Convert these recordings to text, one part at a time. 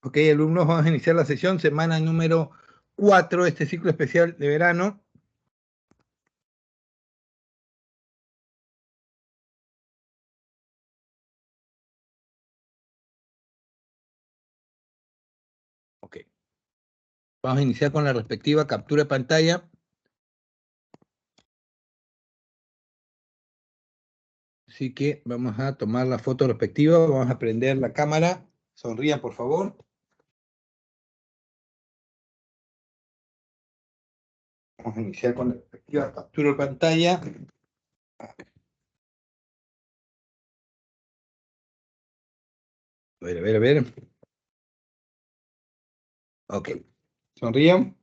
Ok, alumnos, vamos a iniciar la sesión, semana número 4 de este ciclo especial de verano. Ok, vamos a iniciar con la respectiva captura de pantalla. Así que vamos a tomar la foto respectiva, vamos a prender la cámara. Sonrían, por favor. Vamos a iniciar con la respectiva captura de pantalla. A ver, a ver, a ver. Ok, sonrían.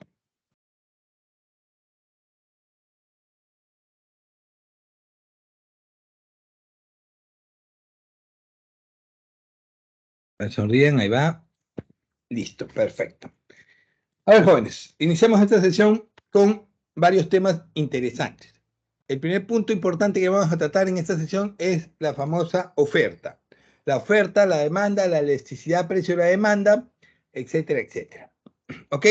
Sonríen, ahí va. Listo, perfecto. A ver, jóvenes, iniciamos esta sesión con varios temas interesantes. El primer punto importante que vamos a tratar en esta sesión es la famosa oferta. La oferta, la demanda, la elasticidad precio de la demanda, etcétera, etcétera. ¿Ok?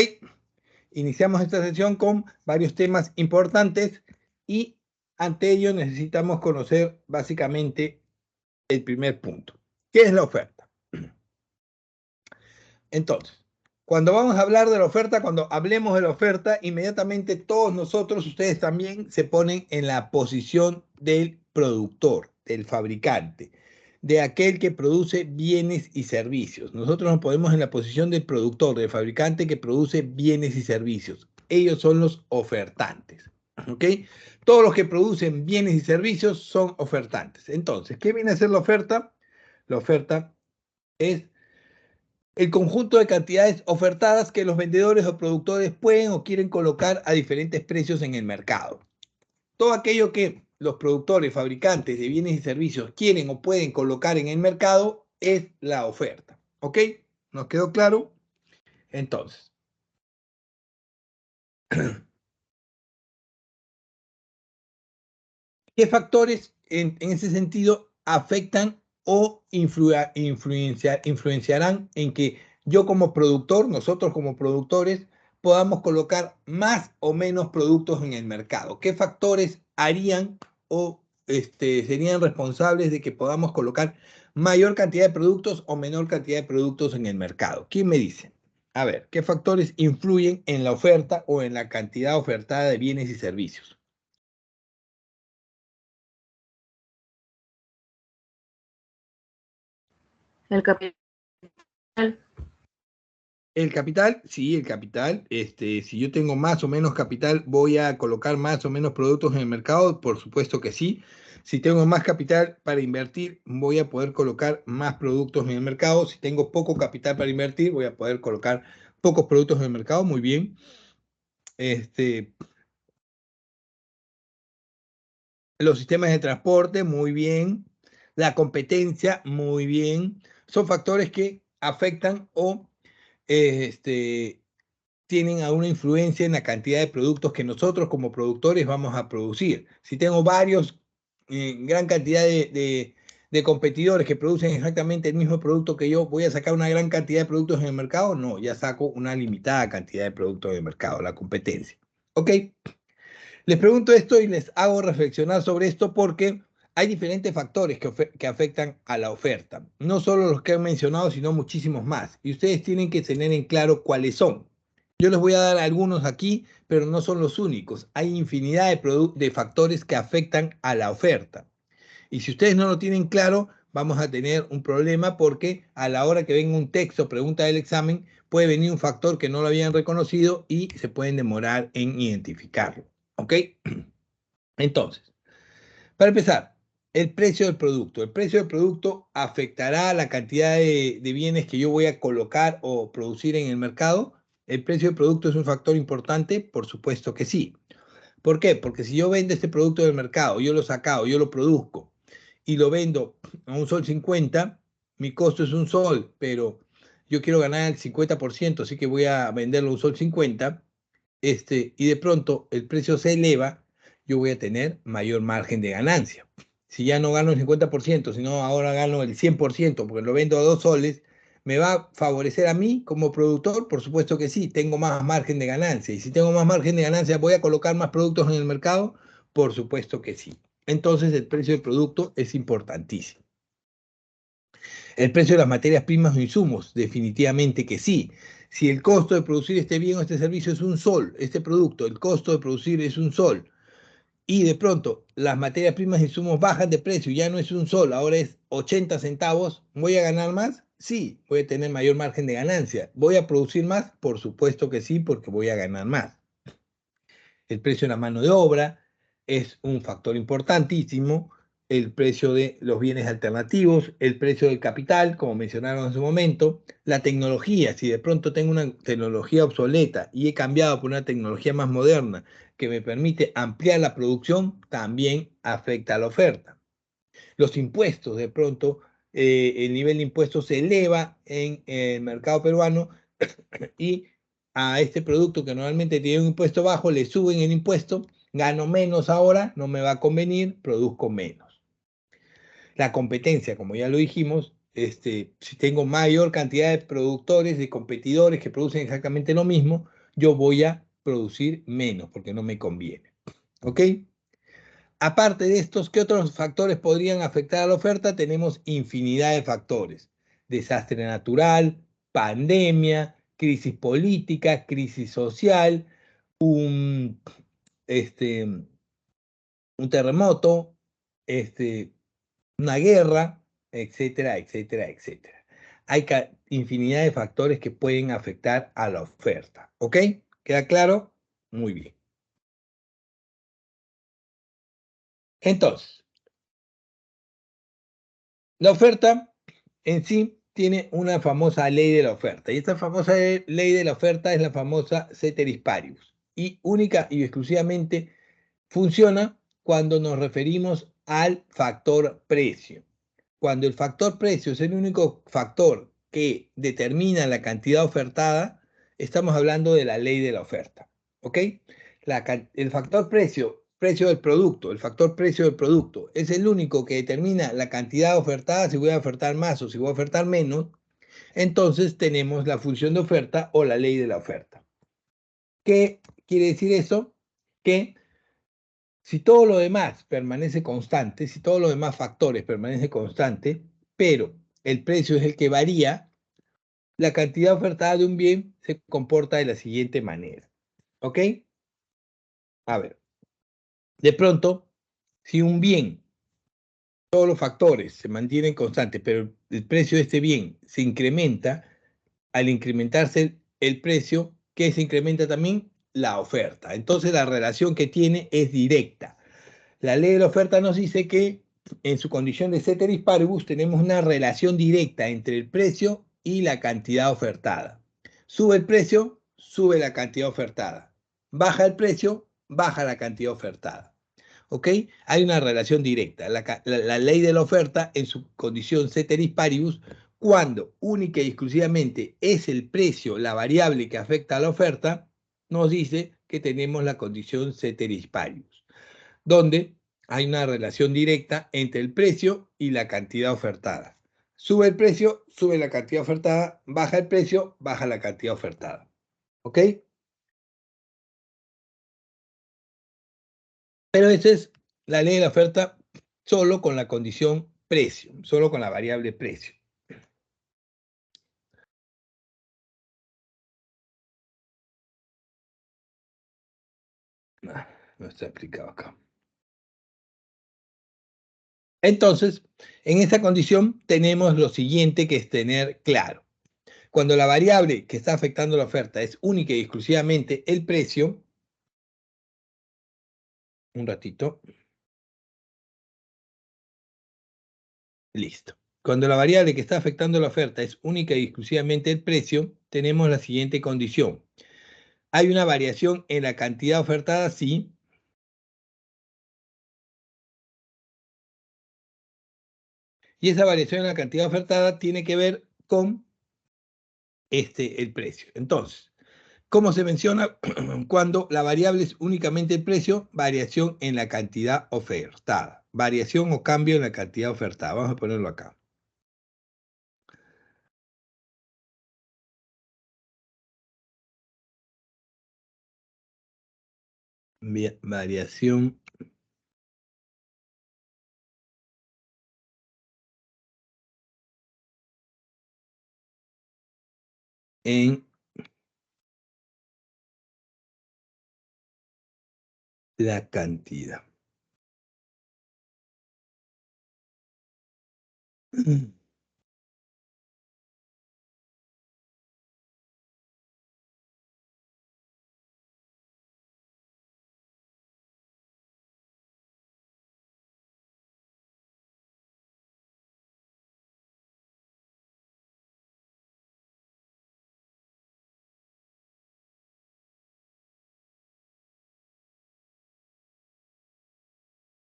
Iniciamos esta sesión con varios temas importantes y ante ello necesitamos conocer básicamente el primer punto. ¿Qué es la oferta? Entonces, cuando vamos a hablar de la oferta, cuando hablemos de la oferta, inmediatamente todos nosotros, ustedes también, se ponen en la posición del productor, del fabricante, de aquel que produce bienes y servicios. Nosotros nos ponemos en la posición del productor, del fabricante que produce bienes y servicios. Ellos son los ofertantes. ¿Ok? Todos los que producen bienes y servicios son ofertantes. Entonces, ¿qué viene a ser la oferta? La oferta es el conjunto de cantidades ofertadas que los vendedores o productores pueden o quieren colocar a diferentes precios en el mercado. Todo aquello que los productores, fabricantes de bienes y servicios quieren o pueden colocar en el mercado es la oferta. ¿Ok? ¿Nos quedó claro? Entonces, ¿qué factores en ese sentido afectan o influenciarán en que yo como productor, nosotros como productores, podamos colocar más o menos productos en el mercado? ¿Qué factores harían o serían responsables de que podamos colocar mayor cantidad de productos o menor cantidad de productos en el mercado? ¿Quién me dice? A ver, ¿qué factores influyen en la oferta o en la cantidad ofertada de bienes y servicios? El capital. El capital, sí, el capital. Si yo tengo más o menos capital, voy a colocar más o menos productos en el mercado, por supuesto que sí. Si tengo más capital para invertir, voy a poder colocar más productos en el mercado. Si tengo poco capital para invertir, voy a poder colocar pocos productos en el mercado. Muy bien. Este, los sistemas de transporte, muy bien. La competencia, muy bien. Son factores que afectan o tienen alguna influencia en la cantidad de productos que nosotros como productores vamos a producir. Si tengo varios, gran cantidad de competidores que producen exactamente el mismo producto que yo, ¿voy a sacar una gran cantidad de productos en el mercado? No, ya saco una limitada cantidad de productos en el mercado, la competencia. ¿Ok? Les pregunto esto y les hago reflexionar sobre esto porque hay diferentes factores que afectan a la oferta. No solo los que han mencionado, sino muchísimos más. Y ustedes tienen que tener en claro cuáles son. Yo les voy a dar algunos aquí, pero no son los únicos. Hay infinidad de factores que afectan a la oferta. Y si ustedes no lo tienen claro, vamos a tener un problema porque a la hora que venga un texto, pregunta del examen, puede venir un factor que no lo habían reconocido y se pueden demorar en identificarlo. ¿Ok? Entonces, para empezar, el precio del producto. El precio del producto afectará la cantidad de bienes que yo voy a colocar o producir en el mercado. ¿El precio del producto es un factor importante? Por supuesto que sí. ¿Por qué? Porque si yo vendo este producto del mercado, yo lo saco, yo lo produzco y lo vendo a un sol 50, mi costo es un sol, pero yo quiero ganar el 50%, así que voy a venderlo a un sol 50, y de pronto el precio se eleva, yo voy a tener mayor margen de ganancia. Si ya no gano el 50%, sino ahora gano el 100%, porque lo vendo a 2 soles, ¿Me va a favorecer a mí como productor? Por supuesto que sí, tengo más margen de ganancia. Y si tengo más margen de ganancia, ¿voy a colocar más productos en el mercado? Por supuesto que sí. Entonces el precio del producto es importantísimo. El precio de las materias primas o insumos, definitivamente que sí. Si el costo de producir este bien o este servicio es un sol, este producto, el costo de producir es un sol, y de pronto las materias primas y insumos bajan de precio, ya no es un sol, ahora es 80 centavos, ¿voy a ganar más? Sí, voy a tener mayor margen de ganancia. ¿Voy a producir más? Por supuesto que sí, porque voy a ganar más. El precio de la mano de obra es un factor importantísimo, el precio de los bienes alternativos, el precio del capital, como mencionaron en su momento, la tecnología, si de pronto tengo una tecnología obsoleta y he cambiado por una tecnología más moderna que me permite ampliar la producción, también afecta a la oferta. Los impuestos, de pronto, el nivel de impuestos se eleva en el mercado peruano y a este producto que normalmente tiene un impuesto bajo, le suben el impuesto, gano menos ahora, no me va a convenir, produzco menos. La competencia, como ya lo dijimos, si tengo mayor cantidad de productores, de competidores que producen exactamente lo mismo, yo voy a producir menos porque no me conviene. ¿Ok? Aparte de estos, ¿qué otros factores podrían afectar a la oferta? Tenemos infinidad de factores. Desastre natural, pandemia, crisis política, crisis social, un, este, un terremoto, una guerra, etcétera, etcétera, etcétera. Hay infinidad de factores que pueden afectar a la oferta. ¿Ok? ¿Queda claro? Muy bien. Entonces, la oferta en sí tiene una famosa ley de la oferta. Y esta famosa ley de la oferta es la famosa ceteris paribus. Y única y exclusivamente funciona cuando nos referimos al factor precio. Cuando el factor precio es el único factor que determina la cantidad ofertada, estamos hablando de la ley de la oferta. ¿Ok? El factor precio, precio del producto, el factor precio del producto, es el único que determina la cantidad ofertada, si voy a ofertar más o si voy a ofertar menos. Entonces tenemos la función de oferta o la ley de la oferta. ¿Qué quiere decir eso? Que si todo lo demás permanece constante, si todos los demás factores permanecen constantes, pero el precio es el que varía, la cantidad ofertada de un bien se comporta de la siguiente manera. ¿Ok? A ver, de pronto, si un bien, todos los factores se mantienen constantes, pero el precio de este bien se incrementa, al incrementarse el precio, ¿qué se incrementa también? La oferta. Entonces la relación que tiene es directa. La ley de la oferta nos dice que en su condición de ceteris paribus tenemos una relación directa entre el precio y la cantidad ofertada. Sube el precio, sube la cantidad ofertada. Baja el precio, baja la cantidad ofertada. ¿Ok? Hay una relación directa. La ley de la oferta en su condición ceteris paribus, cuando única y exclusivamente es el precio la variable que afecta a la oferta, nos dice que tenemos la condición ceteris paribus, donde hay una relación directa entre el precio y la cantidad ofertada. Sube el precio, sube la cantidad ofertada, baja el precio, baja la cantidad ofertada. ¿Ok? Pero esa es la ley de la oferta solo con la condición precio, solo con la variable precio. No está explicado acá. Entonces, en esta condición tenemos lo siguiente que es tener claro. Cuando la variable que está afectando la oferta es única y exclusivamente el precio, un ratito, listo. Cuando la variable que está afectando la oferta es única y exclusivamente el precio, tenemos la siguiente condición. ¿Hay una variación en la cantidad ofertada? Sí. Y esa variación en la cantidad ofertada tiene que ver con el precio. Entonces, ¿cómo se menciona cuando la variable es únicamente el precio? Variación en la cantidad ofertada. Variación o cambio en la cantidad ofertada. Vamos a ponerlo acá. variación en la cantidad.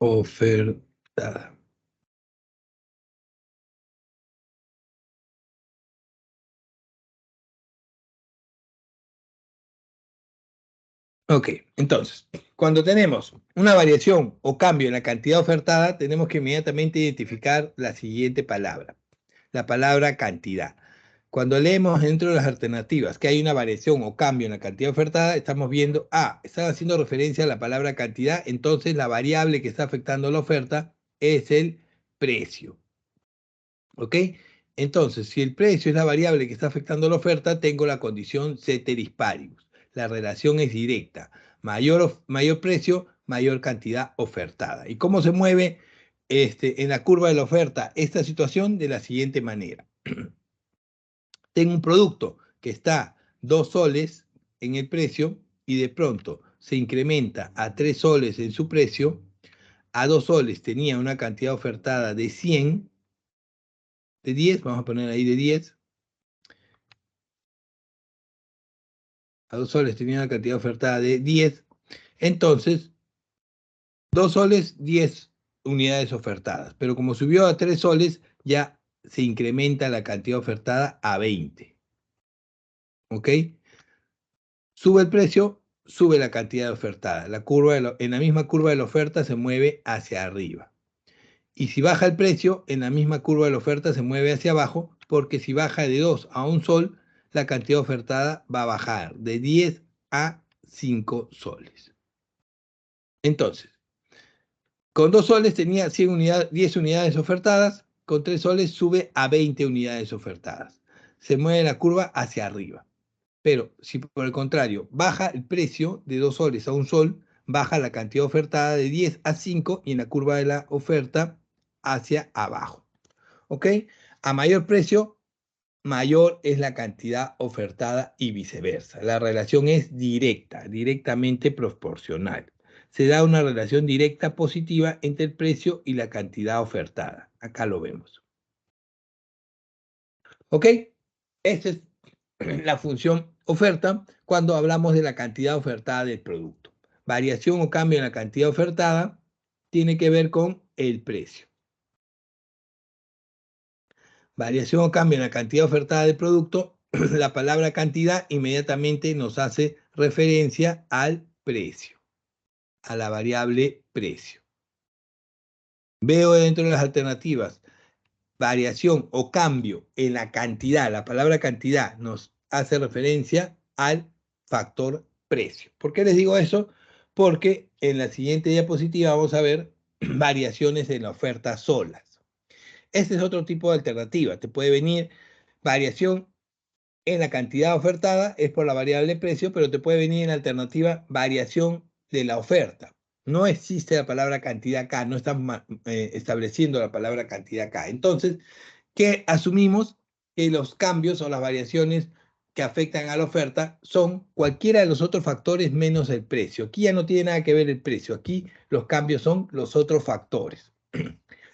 Ofertada. Ok, entonces, cuando tenemos una variación o cambio en la cantidad ofertada, tenemos que inmediatamente identificar la siguiente palabra, la palabra cantidad. Cuando leemos dentro de las alternativas que hay una variación o cambio en la cantidad ofertada, estamos viendo, están haciendo referencia a la palabra cantidad, entonces la variable que está afectando la oferta es el precio. ¿Ok? Entonces, si el precio es la variable que está afectando la oferta, tengo la condición ceteris paribus. La relación es directa. Mayor precio, mayor cantidad ofertada. ¿Y cómo se mueve en la curva de la oferta esta situación? De la siguiente manera. Tengo un producto que está 2 soles en el precio y de pronto se incrementa a 3 soles en su precio. A 2 soles tenía una cantidad ofertada de 100, de 10, vamos a poner ahí de 10. A 2 soles tenía una cantidad ofertada de 10. Entonces, 2 soles, 10 unidades ofertadas. Pero como subió a 3 soles, ya se incrementa la cantidad ofertada a 20. ¿Ok? Sube el precio, sube la cantidad ofertada. En la misma curva de la oferta se mueve hacia arriba. Y si baja el precio, en la misma curva de la oferta se mueve hacia abajo, porque si baja de 2 a 1 sol, la cantidad ofertada va a bajar de 10 a 5 soles. Entonces, con 2 soles tenía 10 unidades ofertadas, con 3 soles sube a 20 unidades ofertadas. Se mueve la curva hacia arriba. Pero si por el contrario baja el precio de 2 soles a 1 sol, baja la cantidad ofertada de 10 a 5 y en la curva de la oferta hacia abajo. ¿Ok? A mayor precio, mayor es la cantidad ofertada y viceversa. La relación es directa, directamente proporcional. Se da una relación directa positiva entre el precio y la cantidad ofertada. Acá lo vemos. ¿Ok? Esta es la función oferta cuando hablamos de la cantidad ofertada del producto. Variación o cambio en la cantidad ofertada tiene que ver con el precio. Variación o cambio en la cantidad ofertada del producto, la palabra cantidad inmediatamente nos hace referencia al precio, a la variable precio. Veo dentro de las alternativas variación o cambio en la cantidad, la palabra cantidad nos hace referencia al factor precio. ¿Por qué les digo eso? Porque en la siguiente diapositiva vamos a ver variaciones en la oferta solas. Este es otro tipo de alternativa. Te puede venir variación en la cantidad ofertada, es por la variable precio, pero te puede venir en alternativa variación de la oferta. No existe la palabra cantidad acá, no estamos estableciendo la palabra cantidad acá. Entonces, ¿qué asumimos? Que los cambios o las variaciones que afectan a la oferta son cualquiera de los otros factores menos el precio. Aquí ya no tiene nada que ver el precio, aquí los cambios son los otros factores.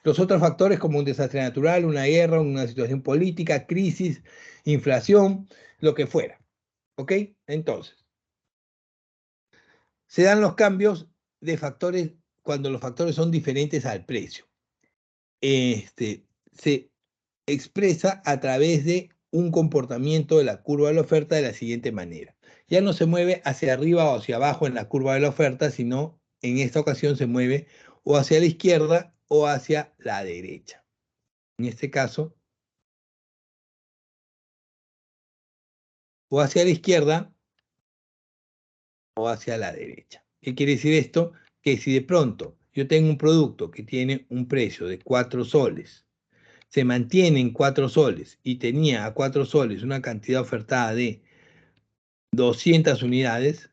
Los otros factores como un desastre natural, una guerra, una situación política, crisis, inflación, lo que fuera. ¿Ok? Entonces, se dan los cambios de factores cuando los factores son diferentes al precio. Se expresa a través de un comportamiento de la curva de la oferta de la siguiente manera. Ya no se mueve hacia arriba o hacia abajo en la curva de la oferta, sino en esta ocasión se mueve o hacia la izquierda o hacia la derecha. En este caso, o hacia la izquierda o hacia la derecha. ¿Qué quiere decir esto? Que si de pronto yo tengo un producto que tiene un precio de 4 soles, se mantiene en 4 soles y tenía a 4 soles una cantidad ofertada de 200 unidades,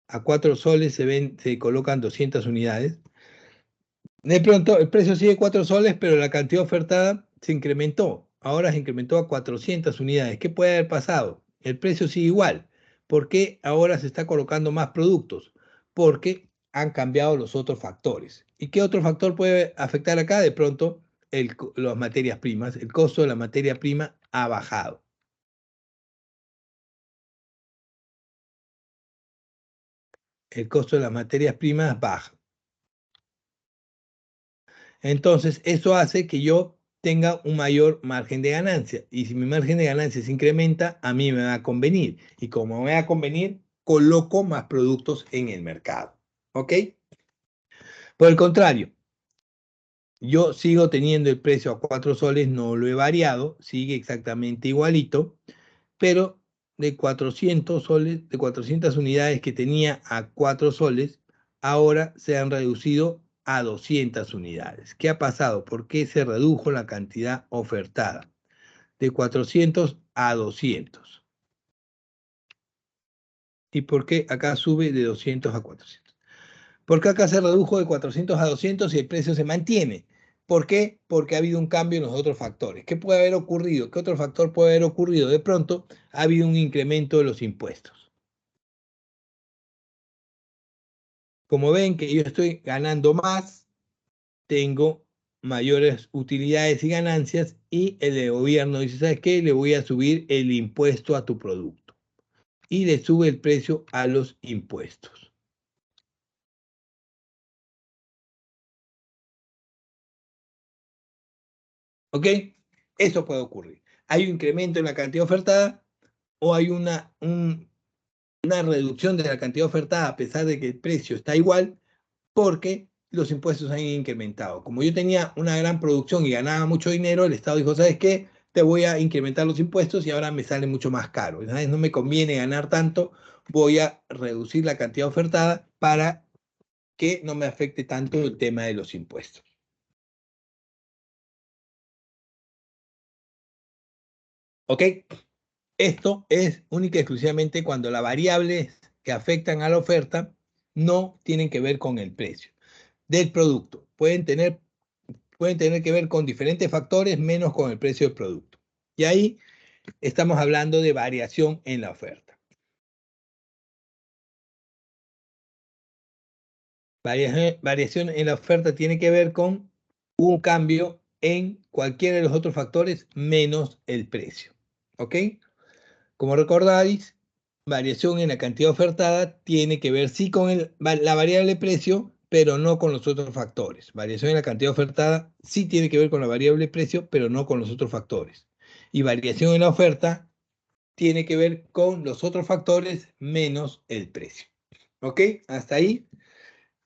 a 4 soles se colocan 200 unidades. De pronto el precio sigue 4 soles, pero la cantidad ofertada se incrementó. Ahora se incrementó a 400 unidades. ¿Qué puede haber pasado? El precio sigue igual. ¿Por qué ahora se está colocando más productos? Porque han cambiado los otros factores. ¿Y qué otro factor puede afectar acá? De pronto, las materias primas. El costo de la materia prima ha bajado. El costo de las materias primas baja. Entonces, eso hace que yo tenga un mayor margen de ganancia. Y si mi margen de ganancia se incrementa, a mí me va a convenir. Y como me va a convenir, coloco más productos en el mercado. ¿Ok? Por el contrario, yo sigo teniendo el precio a 4 soles, no lo he variado, sigue exactamente igualito, pero de 400 soles, de 400 unidades que tenía a 4 soles, ahora se han reducido a 200 unidades. ¿Qué ha pasado? ¿Por qué se redujo la cantidad ofertada? De 400 a 200. ¿Y por qué acá sube de 200 a 400? ¿Por qué acá se redujo de 400 a 200 y el precio se mantiene? ¿Por qué? Porque ha habido un cambio en los otros factores. ¿Qué puede haber ocurrido? ¿Qué otro factor puede haber ocurrido? De pronto ha habido un incremento de los impuestos. Como ven que yo estoy ganando más, tengo mayores utilidades y ganancias y el gobierno dice, ¿sabes qué? Le voy a subir el impuesto a tu producto y le sube el precio a los impuestos. ¿Ok? Eso puede ocurrir. Hay un incremento en la cantidad ofertada o hay una reducción de la cantidad ofertada a pesar de que el precio está igual porque los impuestos han incrementado. Como yo tenía una gran producción y ganaba mucho dinero, el Estado dijo, ¿sabes qué? Te voy a incrementar los impuestos y ahora me sale mucho más caro. ¿Sabes? No me conviene ganar tanto, voy a reducir la cantidad ofertada para que no me afecte tanto el tema de los impuestos. ¿Ok? Esto es única y exclusivamente cuando las variables que afectan a la oferta no tienen que ver con el precio del producto. Pueden tener que ver con diferentes factores menos con el precio del producto. Y ahí estamos hablando de variación en la oferta. Variación en la oferta tiene que ver con un cambio en cualquiera de los otros factores menos el precio. ¿Ok? Como recordáis, variación en la cantidad ofertada tiene que ver sí con la variable precio, pero no con los otros factores. Variación en la cantidad ofertada sí tiene que ver con la variable precio, pero no con los otros factores. Y variación en la oferta tiene que ver con los otros factores menos el precio. ¿Ok? Hasta ahí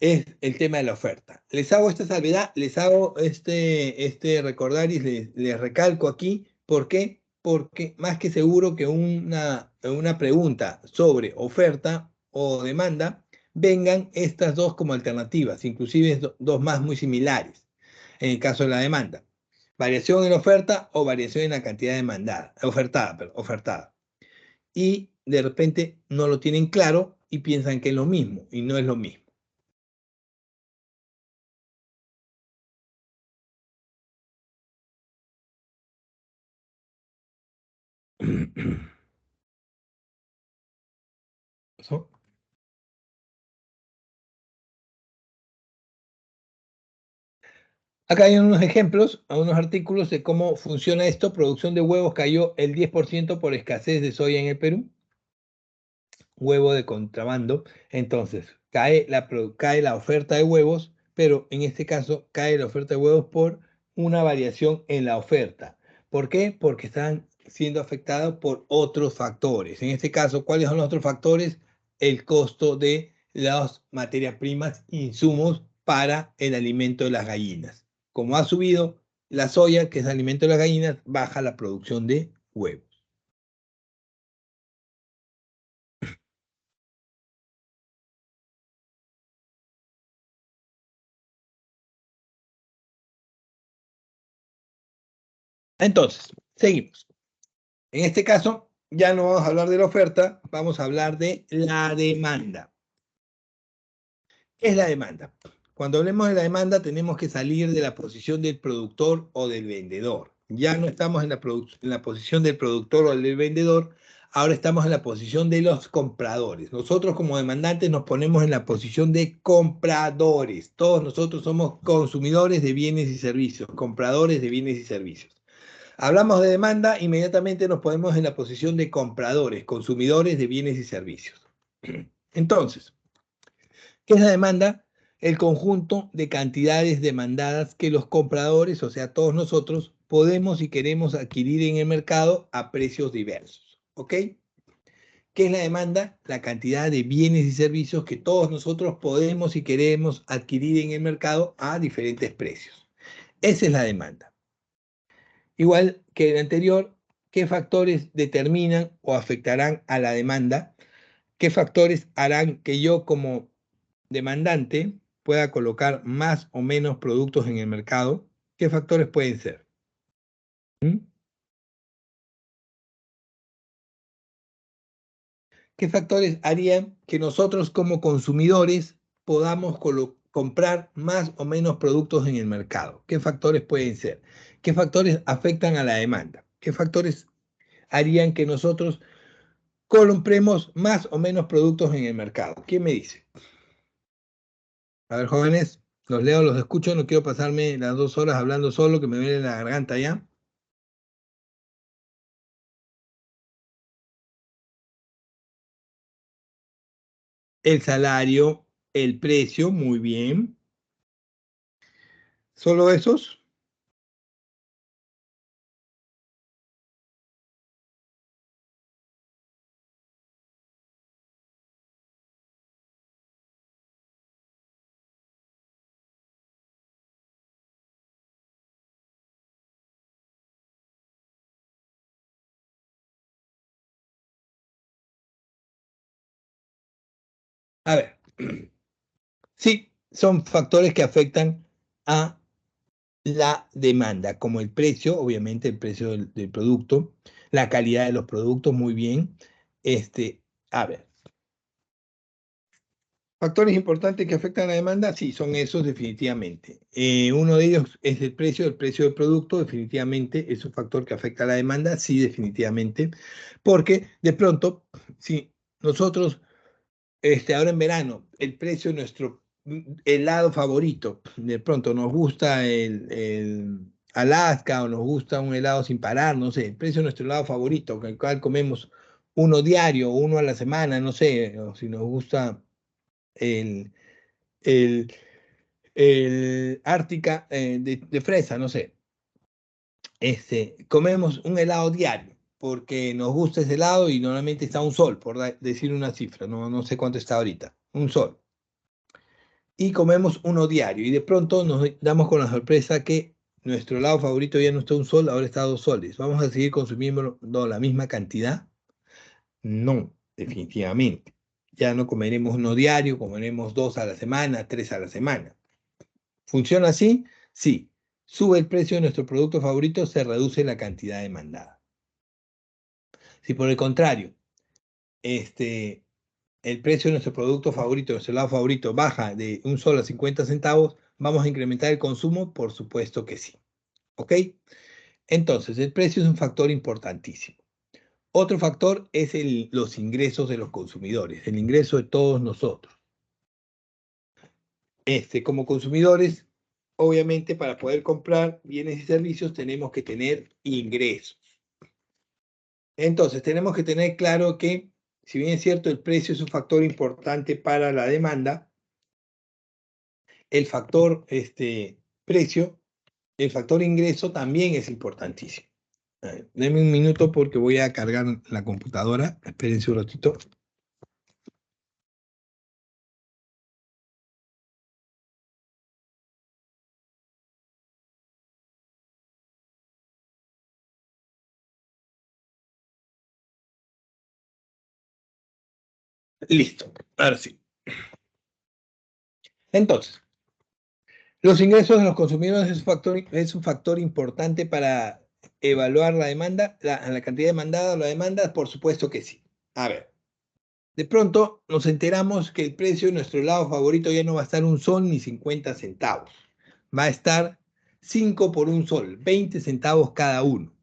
es el tema de la oferta. Les hago esta salvedad, les hago este recordar y les recalco aquí. ¿Por qué? Porque más que seguro que una pregunta sobre oferta o demanda vengan estas dos como alternativas, inclusive dos más muy similares en el caso de la demanda. Variación en la oferta o variación en la cantidad demandada, ofertada. Y de repente no lo tienen claro y piensan que es lo mismo y no es lo mismo. ¿So? Acá hay unos ejemplos, unos artículos de cómo funciona esto. Producción de huevos cayó el 10% por escasez de soya en el Perú. Huevo de contrabando. Entonces, cae la oferta de huevos, pero en este caso cae la oferta de huevos por una variación en la oferta. ¿Por qué? Porque están siendo afectados por otros factores. En este caso, ¿cuáles son los otros factores? El costo de las materias primas, insumos para el alimento de las gallinas. Como ha subido la soya, que es el alimento de las gallinas, baja la producción de huevos. Entonces, seguimos. En este caso, ya no vamos a hablar de la oferta, vamos a hablar de la demanda. ¿Qué es la demanda? Cuando hablemos de la demanda, tenemos que salir de la posición del productor o del vendedor. Ya no estamos en la posición del productor o del vendedor, ahora estamos en la posición de los compradores. Nosotros como demandantes nos ponemos en la posición de compradores. Todos nosotros somos consumidores de bienes y servicios, compradores de bienes y servicios. Hablamos de demanda, inmediatamente nos ponemos en la posición de compradores, consumidores de bienes y servicios. Entonces, ¿qué es la demanda? El conjunto de cantidades demandadas que los compradores, o sea, todos nosotros, podemos y queremos adquirir en el mercado a precios diversos. ¿Ok? ¿Qué es la demanda? La cantidad de bienes y servicios que todos nosotros podemos y queremos adquirir en el mercado a diferentes precios. Esa es la demanda. Igual que el anterior, ¿qué factores determinan o afectarán a la demanda? ¿Qué factores harán que yo como demandante pueda colocar más o menos productos en el mercado? ¿Qué factores pueden ser? ¿Mm? ¿Qué factores harían que nosotros como consumidores podamos comprar más o menos productos en el mercado? ¿Qué factores pueden ser? ¿Qué factores afectan a la demanda? ¿Qué factores harían que nosotros compremos más o menos productos en el mercado? ¿Quién me dice? A ver, jóvenes, los leo, los escucho, no quiero pasarme las 2 horas hablando solo, que me duele la garganta ya. El salario, el precio, muy bien. ¿Solo esos? A ver, sí, son factores que afectan a la demanda, como el precio, obviamente el precio del producto, la calidad de los productos, muy bien. A ver, factores importantes que afectan a la demanda, sí, son esos definitivamente. Uno de ellos es el precio del producto, definitivamente es un factor que afecta a la demanda, sí, definitivamente, porque de pronto, si nosotros, ahora en verano, el precio de nuestro helado favorito, de pronto nos gusta el Alaska o nos gusta un helado sin parar, no sé, el precio de nuestro helado favorito, con el cual comemos uno diario, uno a la semana, no sé, o si nos gusta el, el, el Ártica de fresa, no sé. Comemos un helado diario porque nos gusta ese helado y normalmente está un sol, por decir una cifra, no sé cuánto está ahorita, un sol. Y comemos uno diario y de pronto nos damos con la sorpresa que nuestro helado favorito ya no está un sol, ahora está 2 soles. ¿Vamos a seguir consumiendo la misma cantidad? No, definitivamente. Ya no comeremos uno diario, comeremos 2 a la semana, 3 a la semana. ¿Funciona así? Sí. Sube el precio de nuestro producto favorito, se reduce la cantidad demandada. Si por el contrario, el precio de nuestro producto favorito, nuestro helado favorito, baja de un sol a 50 centavos, ¿vamos a incrementar el consumo? Por supuesto que sí. ¿Ok? Entonces, el precio es un factor importantísimo. Otro factor es los ingresos de los consumidores, el ingreso de todos nosotros. Como consumidores, obviamente para poder comprar bienes y servicios tenemos que tener ingresos. Entonces, tenemos que tener claro que, si bien es cierto, el precio es un factor importante para la demanda, el factor precio, el factor ingreso también es importantísimo. A ver, denme un minuto porque voy a cargar la computadora. Espérense un ratito. Listo, ahora sí. Entonces, los ingresos de los consumidores es un factor importante para evaluar la demanda, la cantidad demandada o la demanda? Por supuesto que sí. A ver, de pronto nos enteramos que el precio de nuestro helado favorito ya no va a estar 1 sol ni 50 centavos. Va a estar 5 por 1 sol, 20 centavos cada uno.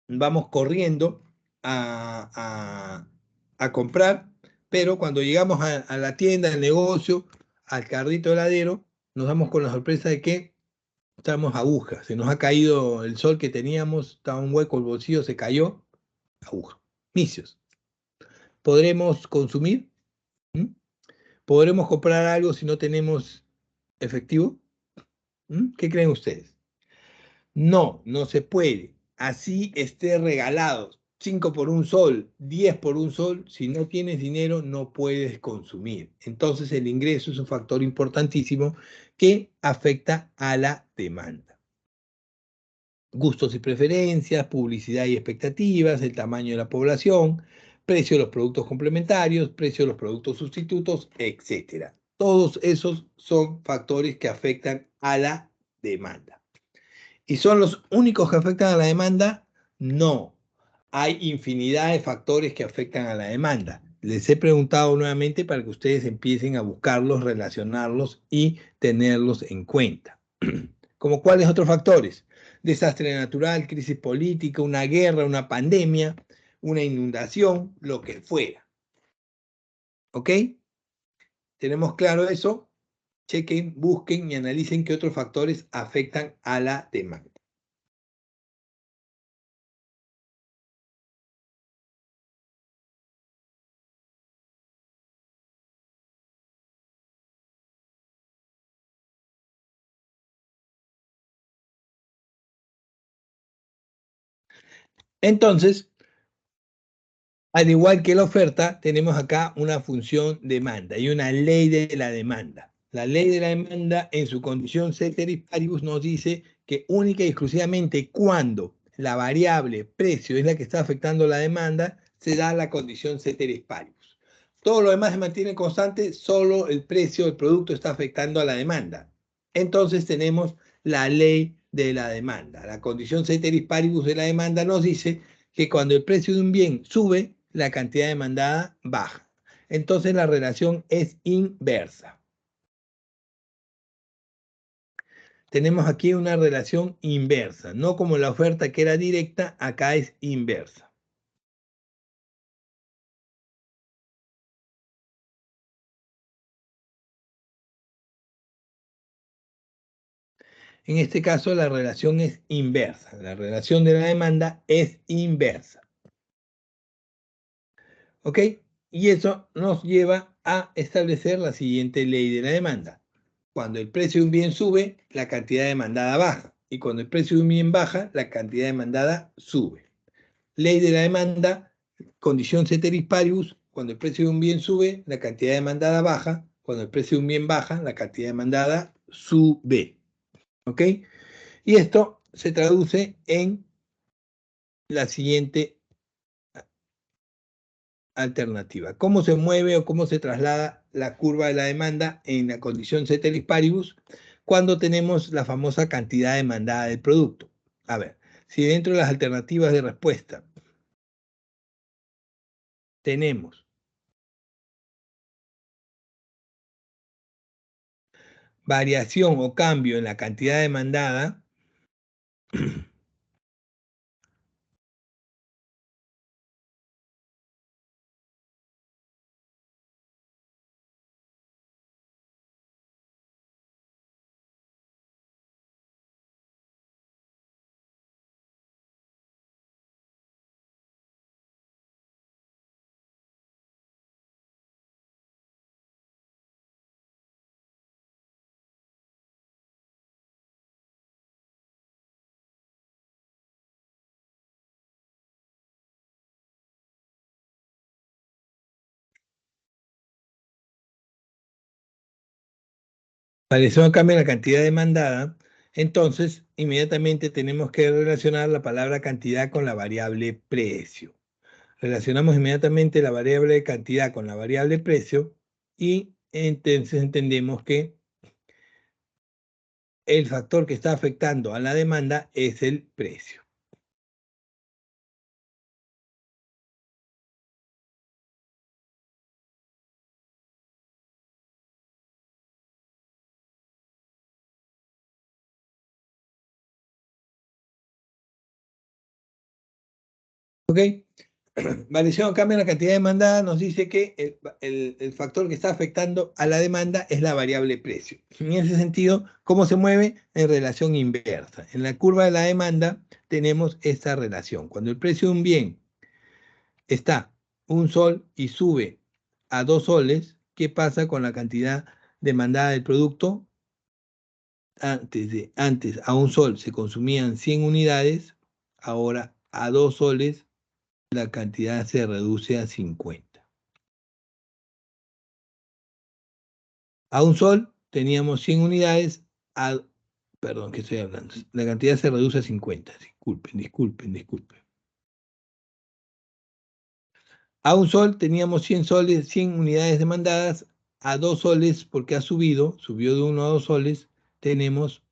Vamos corriendo a comprar, pero cuando llegamos a la tienda, al negocio, al carrito heladero, nos damos con la sorpresa de que estamos agujas. Se nos ha caído el sol que teníamos, estaba un hueco, el bolsillo se cayó, aguja. Misios. ¿Podremos consumir? ¿Mm? ¿Podremos comprar algo si no tenemos efectivo? ¿Qué creen ustedes? No, no se puede. Así esté regalado 5 por 1 sol, 10 por 1 sol, si no tienes dinero no puedes consumir. Entonces el ingreso es un factor importantísimo que afecta a la demanda. Gustos y preferencias, publicidad y expectativas, el tamaño de la población, precio de los productos complementarios, precio de los productos sustitutos, etc. Todos esos son factores que afectan a la demanda. ¿Y son los únicos que afectan a la demanda? No. Hay infinidad de factores que afectan a la demanda. Les he preguntado nuevamente para que ustedes empiecen a buscarlos, relacionarlos y tenerlos en cuenta. ¿Como cuáles otros factores? Desastre natural, crisis política, una guerra, una pandemia, una inundación, lo que fuera. ¿Ok? ¿Tenemos claro eso? Chequen, busquen y analicen qué otros factores afectan a la demanda. Entonces, al igual que la oferta, tenemos acá una función demanda y una ley de la demanda. La ley de la demanda, en su condición ceteris paribus, nos dice que única y exclusivamente cuando la variable precio es la que está afectando la demanda, se da la condición ceteris paribus. Todo lo demás se mantiene constante, solo el precio del producto está afectando a la demanda. Entonces tenemos la ley de la demanda. La condición ceteris paribus de la demanda nos dice que cuando el precio de un bien sube, la cantidad demandada baja. Entonces la relación es inversa. Tenemos aquí una relación inversa, no como la oferta que era directa, acá es inversa. En este caso la relación es inversa, la relación de la demanda es inversa. ¿Ok? Y eso nos lleva a establecer la siguiente ley de la demanda. Cuando el precio de un bien sube, la cantidad demandada baja. Y cuando el precio de un bien baja, la cantidad demandada sube. Ley de la demanda, condición ceteris paribus, cuando el precio de un bien sube, la cantidad demandada baja. Cuando el precio de un bien baja, la cantidad demandada sube. ¿Ok? Y esto se traduce en la siguiente alternativa. ¿Cómo se mueve o cómo se traslada la curva de la demanda en la condición ceteris paribus cuando tenemos la famosa cantidad demandada del producto? A ver, si dentro de las alternativas de respuesta tenemos variación o cambio en la cantidad demandada, variación o cambio en la cantidad demandada, entonces inmediatamente tenemos que relacionar la palabra cantidad con la variable precio. Relacionamos inmediatamente la variable cantidad con la variable precio y entonces entendemos que el factor que está afectando a la demanda es el precio. ¿Ok? Variación o cambio en la cantidad demandada nos dice que el factor que está afectando a la demanda es la variable precio. En ese sentido, ¿cómo se mueve? En relación inversa. En la curva de la demanda tenemos esta relación. Cuando el precio de un bien está un sol y sube a 2 soles, ¿qué pasa con la cantidad demandada del producto? Antes a un sol se consumían 100 unidades, ahora a 2 soles la cantidad se reduce a 50. A un sol teníamos 100 unidades, perdón, ¿qué estoy hablando? La cantidad se reduce a 50. Disculpen. A un sol teníamos 100 soles, 100 unidades demandadas, a 2 soles, porque subió de 1 a 2 soles, tenemos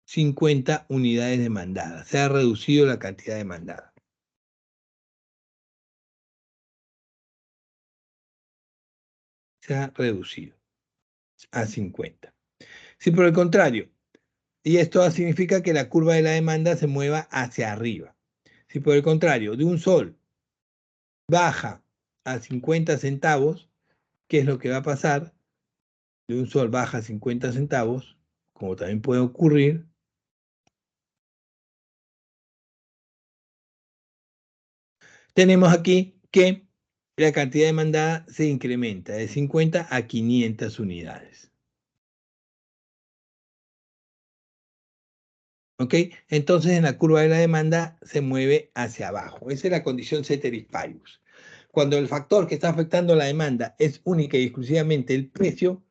50 unidades demandadas. Se ha reducido la cantidad demandada. Se ha reducido a 50. Si por el contrario, y esto significa que la curva de la demanda se mueva hacia arriba. Si por el contrario, de un sol baja a 50 centavos, ¿qué es lo que va a pasar? De un sol baja a 50 centavos, como también puede ocurrir, tenemos aquí que la cantidad demandada se incrementa de 50 a 500 unidades. ¿Ok? Entonces en la curva de la demanda se mueve hacia abajo. Esa es la condición ceteris paribus. Cuando el factor que está afectando la demanda es única y exclusivamente el precio,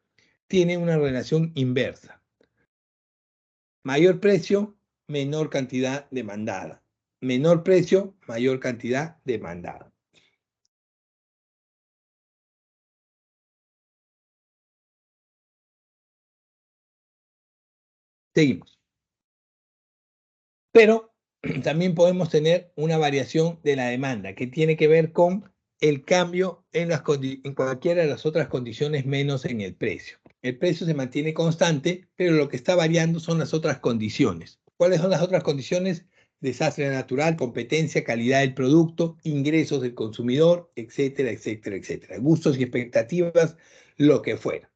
tiene una relación inversa. Mayor precio, menor cantidad demandada. Menor precio, mayor cantidad demandada. Seguimos. Pero también podemos tener una variación de la demanda que tiene que ver con el cambio en cualquiera de las otras condiciones menos en el precio. El precio se mantiene constante, pero lo que está variando son las otras condiciones. ¿Cuáles son las otras condiciones? Desastre natural, competencia, calidad del producto, ingresos del consumidor, etcétera, etcétera, etcétera. Gustos y expectativas, lo que fuera.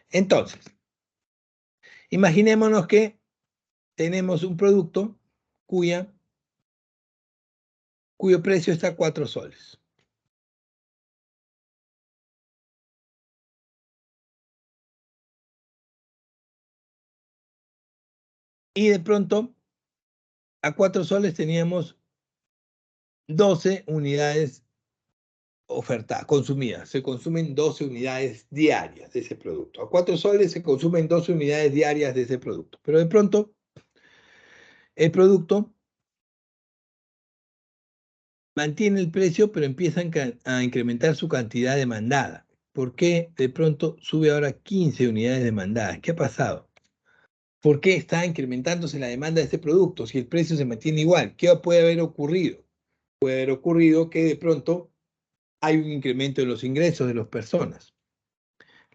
Entonces, imaginémonos que tenemos un producto cuyo precio está a 4 soles. Y de pronto, a 4 soles teníamos 12 unidades ofertadas, consumidas. Se consumen 12 unidades diarias de ese producto. A 4 soles se consumen 12 unidades diarias de ese producto. Pero de pronto, el producto mantiene el precio, pero empieza a incrementar su cantidad demandada. ¿Por qué de pronto sube ahora 15 unidades demandadas? ¿Qué ha pasado? ¿Por qué está incrementándose la demanda de este producto si el precio se mantiene igual? ¿Qué puede haber ocurrido? Puede haber ocurrido que de pronto hay un incremento en los ingresos de las personas.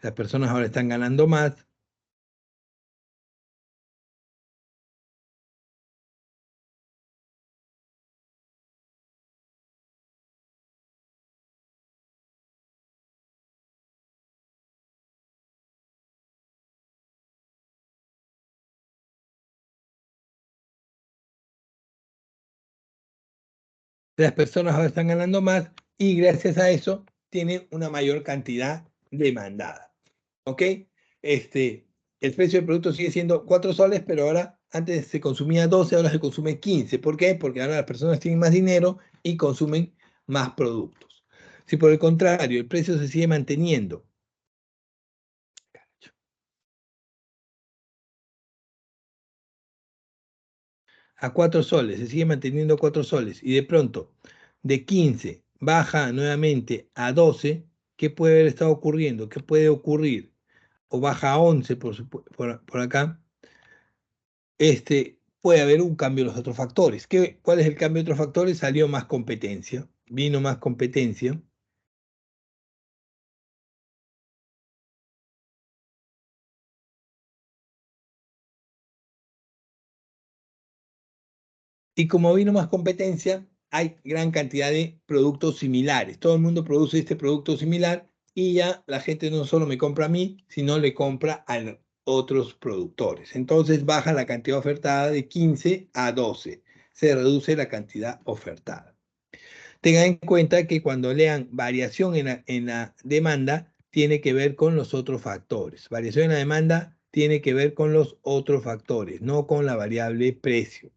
Las personas ahora están ganando más. Las personas ahora están ganando más y gracias a eso tienen una mayor cantidad demandada. ¿Ok? El precio del producto sigue siendo 4 soles, pero ahora antes se consumía 12, ahora se consume 15. ¿Por qué? Porque ahora las personas tienen más dinero y consumen más productos. Si por el contrario el precio se sigue manteniendo a 4 soles, se sigue manteniendo a 4 soles y de pronto de 15 baja nuevamente a 12, ¿qué puede haber estado ocurriendo? ¿Qué puede ocurrir? o baja a 11 por acá, puede haber un cambio en los otros factores. ¿Cuál es el cambio de otros factores? Salió más competencia, vino más competencia. Y como vino más competencia, hay gran cantidad de productos similares. Todo el mundo produce este producto similar y ya la gente no solo me compra a mí, sino le compra a otros productores. Entonces baja la cantidad ofertada de 15 a 12. Se reduce la cantidad ofertada. Tengan en cuenta que cuando lean variación en la demanda, tiene que ver con los otros factores. Variación en la demanda tiene que ver con los otros factores, no con la variable precio.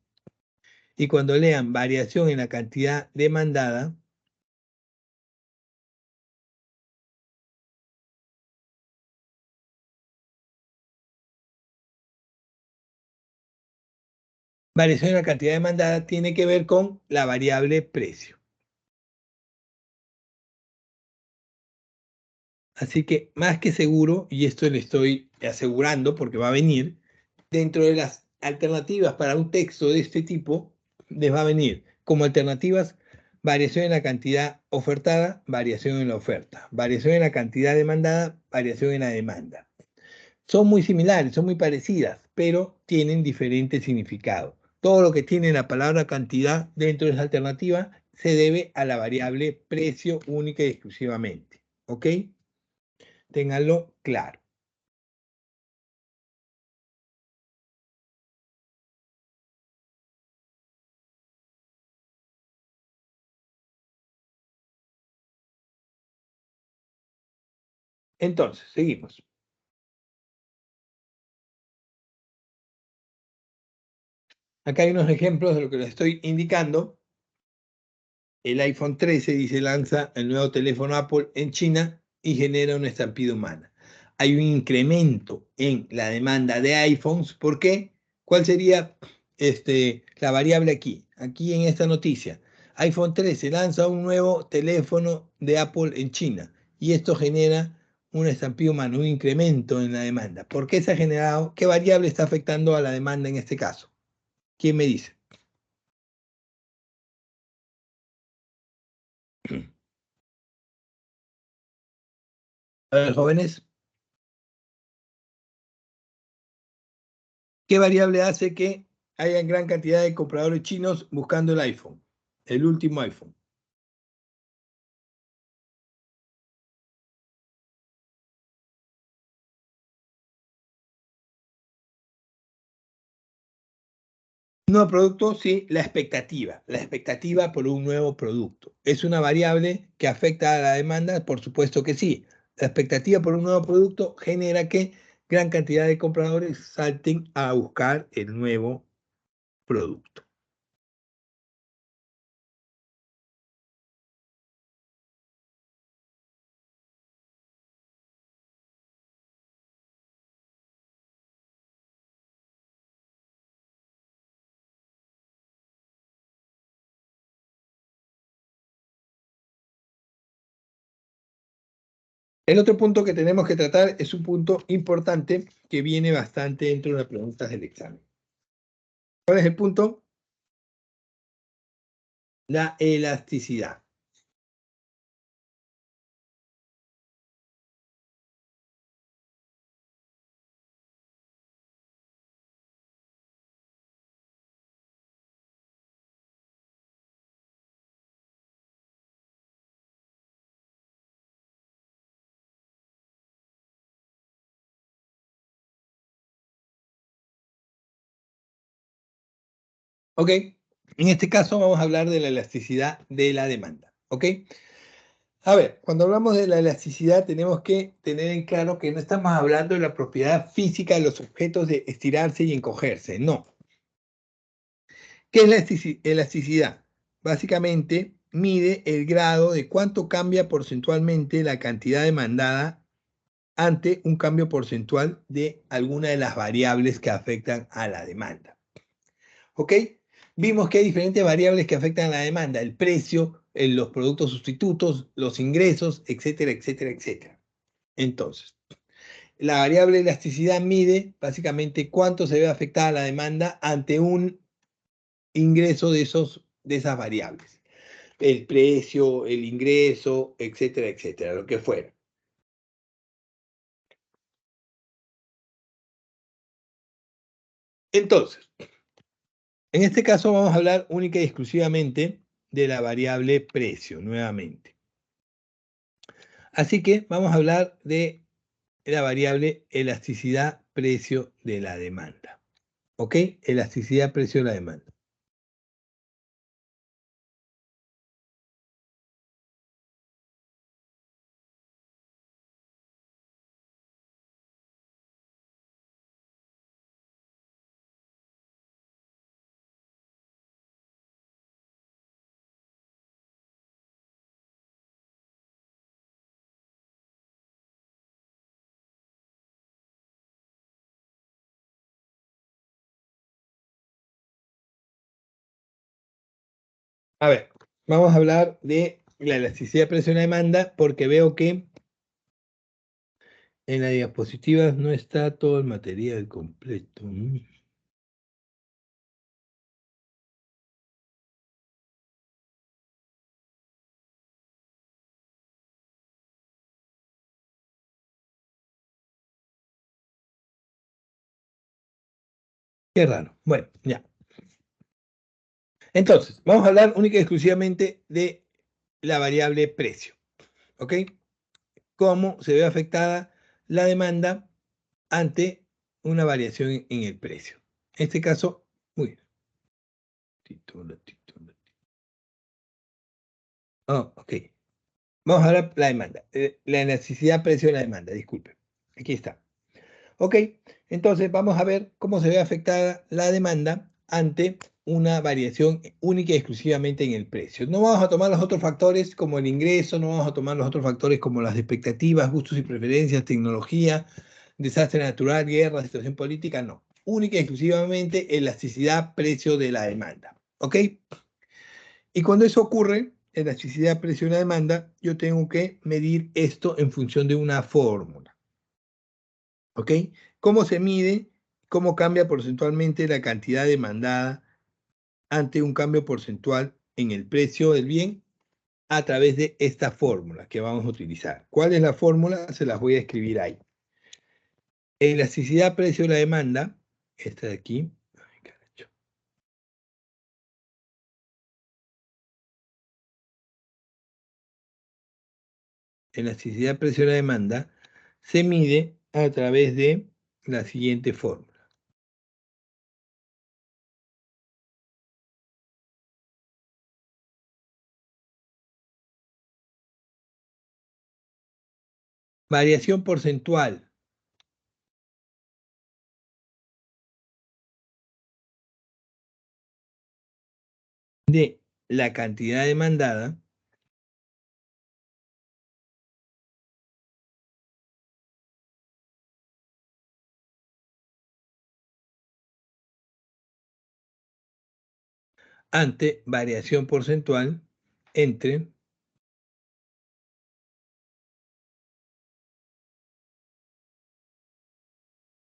Y cuando lean variación en la cantidad demandada, variación en la cantidad demandada tiene que ver con la variable precio. Así que más que seguro, y esto le estoy asegurando porque va a venir, dentro de las alternativas para un texto de este tipo, les va a venir como alternativas variación en la cantidad ofertada, variación en la oferta, variación en la cantidad demandada, variación en la demanda. Son muy similares, son muy parecidas, pero tienen diferente significado. Todo lo que tiene la palabra cantidad dentro de esa alternativa se debe a la variable precio única y exclusivamente. ¿Ok? Ténganlo claro. Entonces, seguimos. Acá hay unos ejemplos de lo que les estoy indicando. El iPhone 13 dice lanza el nuevo teléfono Apple en China y genera una estampida humana. Hay un incremento en la demanda de iPhones. ¿Por qué? ¿Cuál sería la variable aquí? Aquí en esta noticia. iPhone 13 lanza un nuevo teléfono de Apple en China y esto genera una estampida humana, un incremento en la demanda. ¿Por qué se ha generado? ¿Qué variable está afectando a la demanda en este caso? ¿Quién me dice? A ver, jóvenes, ¿qué variable hace que haya gran cantidad de compradores chinos buscando el iPhone, el último iPhone? Nuevo producto, sí, la expectativa por un nuevo producto. ¿Es una variable que afecta a la demanda? Por supuesto que sí. La expectativa por un nuevo producto genera que gran cantidad de compradores salten a buscar el nuevo producto. El otro punto que tenemos que tratar es un punto importante que viene bastante dentro de las preguntas del examen. ¿Cuál es el punto? La elasticidad. ¿Ok? En este caso vamos a hablar de la elasticidad de la demanda. ¿Ok? A ver, cuando hablamos de la elasticidad tenemos que tener en claro que no estamos hablando de la propiedad física de los objetos de estirarse y encogerse. No. ¿Qué es la elasticidad? Básicamente mide el grado de cuánto cambia porcentualmente la cantidad demandada ante un cambio porcentual de alguna de las variables que afectan a la demanda. ¿Ok? Vimos que hay diferentes variables que afectan a la demanda, el precio, los productos sustitutos, los ingresos, etcétera, etcétera, etcétera. Entonces, La variable elasticidad mide básicamente cuánto se ve afectada la demanda ante un ingreso de esas variables. El precio, el ingreso, etcétera, etcétera, lo que fuera. Entonces, en este caso vamos a hablar única y exclusivamente de la variable precio, nuevamente. Así que vamos a hablar de la variable elasticidad precio de la demanda. ¿Ok? Elasticidad precio de la demanda. A ver, vamos a hablar de la elasticidad precio de la demanda porque veo que en la diapositiva no está todo el material completo. Qué raro. Bueno, ya. Entonces, vamos a hablar única y exclusivamente de la variable precio. ¿Ok? Cómo se ve afectada la demanda ante una variación en el precio. En este caso, uy, título. Oh, ok. Vamos a ver la demanda. La necesidad precio de la demanda, disculpe. Aquí está. Ok, entonces vamos a ver cómo se ve afectada la demanda ante una variación única y exclusivamente en el precio. No vamos a tomar los otros factores como el ingreso, no vamos a tomar los otros factores como las expectativas, gustos y preferencias, tecnología, desastre natural, guerra, situación política, no. Única y exclusivamente elasticidad precio de la demanda. ¿Ok? Y cuando eso ocurre, elasticidad precio de la demanda, yo tengo que medir esto en función de una fórmula. ¿Ok? ¿Cómo se mide? ¿Cómo cambia porcentualmente la cantidad demandada ante un cambio porcentual en el precio del bien? A través de esta fórmula que vamos a utilizar. ¿Cuál es la fórmula? Se las voy a escribir ahí. Elasticidad precio de la demanda, esta de aquí. Ay, carajo. Elasticidad precio de la demanda se mide a través de la siguiente fórmula. Variación porcentual de la cantidad demandada ante variación porcentual entre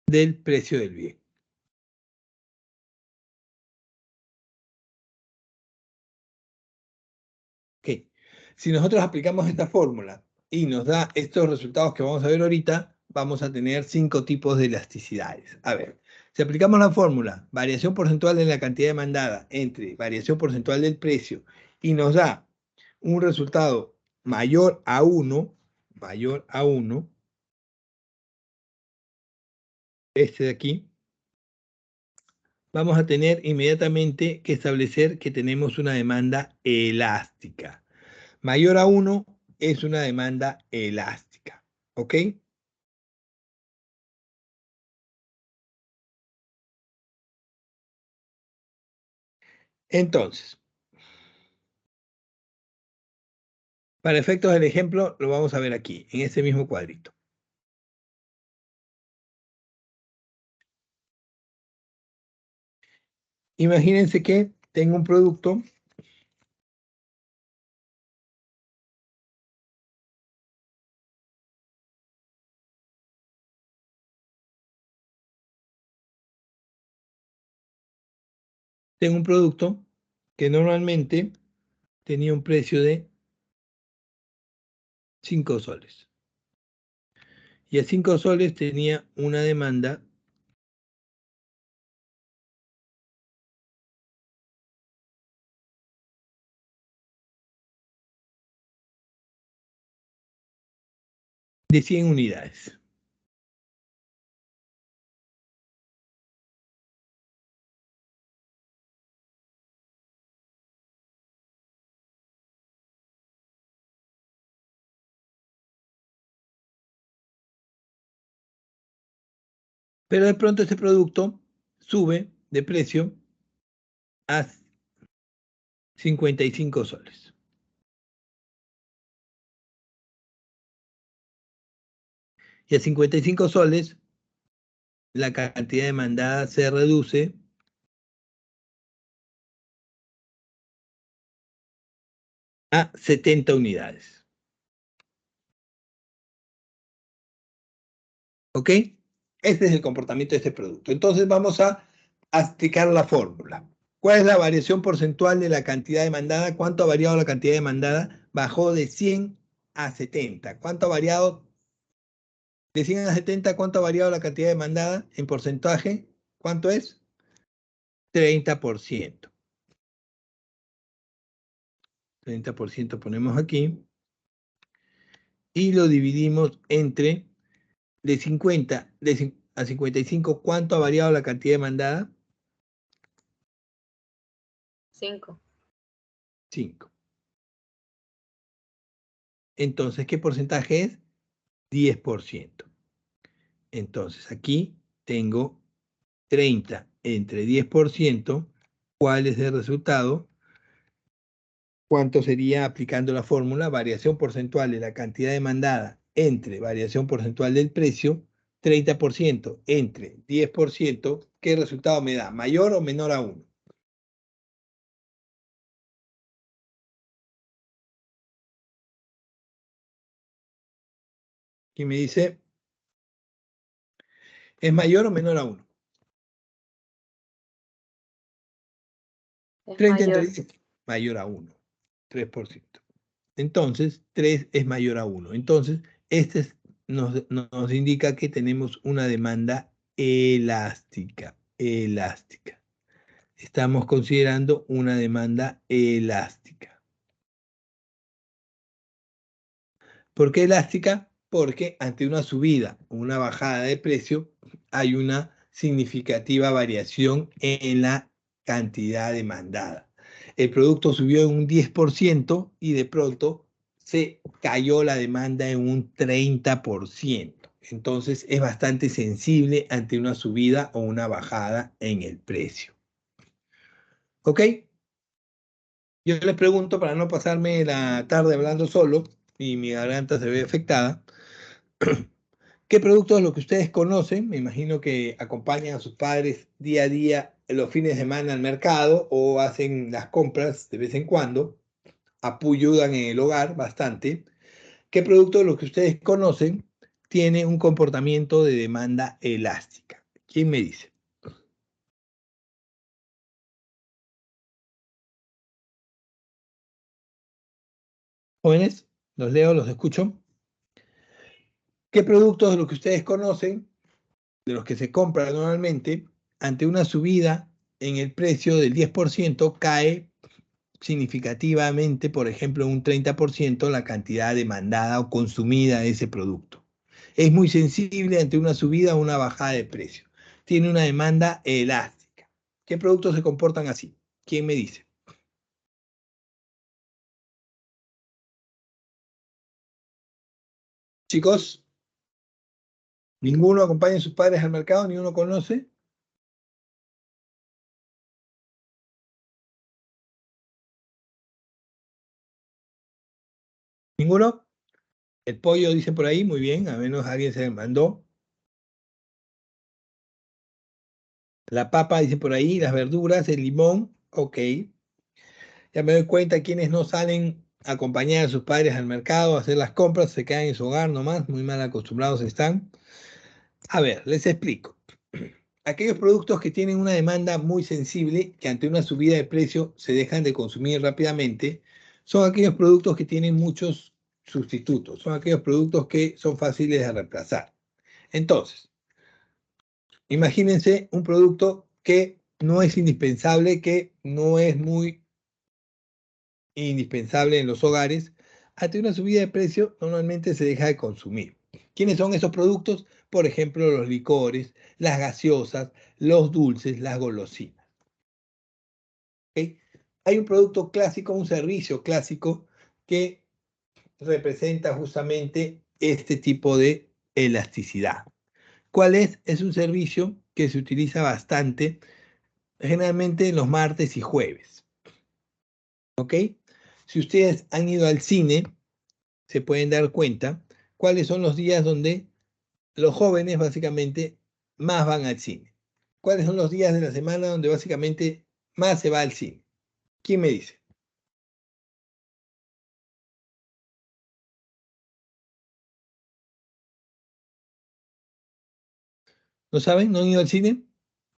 del precio del bien. Ok. Si nosotros aplicamos esta fórmula y nos da estos resultados que vamos a ver ahorita, vamos a tener 5 tipos de elasticidades. A ver, si aplicamos la fórmula variación porcentual en la cantidad demandada entre variación porcentual del precio y nos da un resultado mayor a 1, este de aquí, vamos a tener inmediatamente que establecer que tenemos una demanda elástica. Mayor a 1 es una demanda elástica. ¿Ok? Entonces, para efectos del ejemplo, lo vamos a ver aquí, en este mismo cuadrito. Imagínense que tengo un producto tengo un producto que normalmente tenía un precio de 5 soles. Y a 5 soles tenía una demanda de 100 unidades. Pero de pronto este producto sube de precio a 55 soles. Y a 55 soles la cantidad demandada se reduce a 70 unidades. ¿Ok? Este es el comportamiento de este producto. Entonces vamos a aplicar la fórmula. ¿Cuál es la variación porcentual de la cantidad demandada? ¿Cuánto ha variado la cantidad demandada? Bajó de 100 a 70. ¿Cuánto ha variado? De 100 a 70, ¿cuánto ha variado la cantidad demandada en porcentaje? ¿Cuánto es? 30%. 30% ponemos aquí. Y lo dividimos entre de 50 a 55. ¿Cuánto ha variado la cantidad demandada? 5. 5. Entonces, ¿qué porcentaje es? 10%. Entonces, aquí tengo 30 entre 10%. ¿Cuál es el resultado? ¿Cuánto sería aplicando la fórmula? Variación porcentual de la cantidad demandada entre variación porcentual del precio, 30% entre 10%. ¿Qué resultado me da? ¿Mayor o menor a 1? ¿Quién me dice? ¿Es mayor o menor a 1? 30 entre 10, mayor a 1, 3%. Entonces, 3 es mayor a 1. Entonces, este nos indica que tenemos una demanda elástica. Elástica. Estamos considerando una demanda elástica. ¿Por qué elástica? Porque ante una subida o una bajada de precio hay una significativa variación en la cantidad demandada. El producto subió en un 10% y de pronto se cayó la demanda en un 30%. Entonces es bastante sensible ante una subida o una bajada en el precio. ¿Ok? Yo les pregunto, para no pasarme la tarde hablando solo y mi garganta se ve afectada, ¿qué productos de los que ustedes conocen? Me imagino que acompañan a sus padres día a día los fines de semana al mercado o hacen las compras de vez en cuando, ayudan en el hogar bastante. ¿Qué producto de los que ustedes conocen tiene un comportamiento de demanda elástica? ¿Quién me dice? Jóvenes, los leo, los escucho. ¿Qué productos de los que ustedes conocen, de los que se compran normalmente, ante una subida en el precio del 10%, cae significativamente, por ejemplo, un 30% la cantidad demandada o consumida de ese producto? Es muy sensible ante una subida o una bajada de precio. Tiene una demanda elástica. ¿Qué productos se comportan así? ¿Quién me dice? Chicos, ¿ninguno acompaña a sus padres al mercado? ¿Ni uno conoce? ¿Ninguno? El pollo dice por ahí, muy bien, a menos alguien se mandó. La papa dice por ahí, las verduras, el limón, ok. Ya me doy cuenta, quienes no salen a acompañar a sus padres al mercado a hacer las compras, se quedan en su hogar nomás, muy mal acostumbrados están. A ver, les explico. aquellos productos que tienen una demanda muy sensible, que ante una subida de precio se dejan de consumir rápidamente, son aquellos productos que tienen muchos sustitutos, son aquellos productos que son fáciles de reemplazar. Entonces, imagínense un producto que no es indispensable, que no es muy indispensable en los hogares, ante una subida de precio normalmente se deja de consumir. ¿Quiénes son esos productos? Por ejemplo, los licores, las gaseosas, los dulces, las golosinas. ¿Okay? Hay un producto clásico, un servicio clásico que representa justamente este tipo de elasticidad. ¿Cuál es? Es un servicio que se utiliza bastante, generalmente los martes y jueves. ¿Ok? Si ustedes han ido al cine, se pueden dar cuenta cuáles son los días donde los jóvenes básicamente más van al cine. ¿Cuáles son los días de la semana donde básicamente más se va al cine? ¿Quién me dice? ¿No saben? ¿No han ido al cine?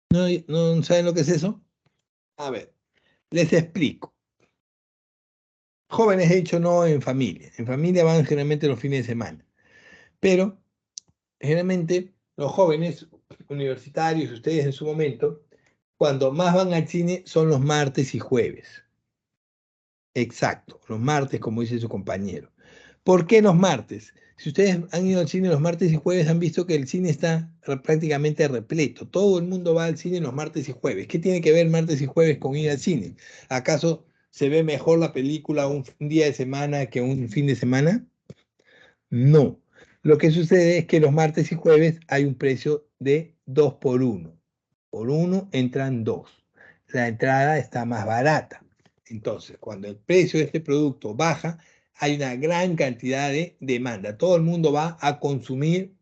¿No saben lo que es eso? A ver, les explico. Jóvenes, he dicho, no en familia. En familia van generalmente los fines de semana. Pero generalmente los jóvenes universitarios, ustedes en su momento, cuando más van al cine son los martes y jueves. Exacto, los martes, como dice su compañero. ¿Por qué los martes? Si ustedes han ido al cine los martes y jueves, han visto que el cine está prácticamente repleto. Todo el mundo va al cine los martes y jueves. ¿Qué tiene que ver martes y jueves con ir al cine? ¿Acaso se ve mejor la película un día de semana que un fin de semana? No. Lo que sucede es que los martes y jueves hay un precio de 2 por 1. Por uno entran dos. La entrada está más barata. Entonces, cuando el precio de este producto baja, hay una gran cantidad de demanda. Todo el mundo va a consumir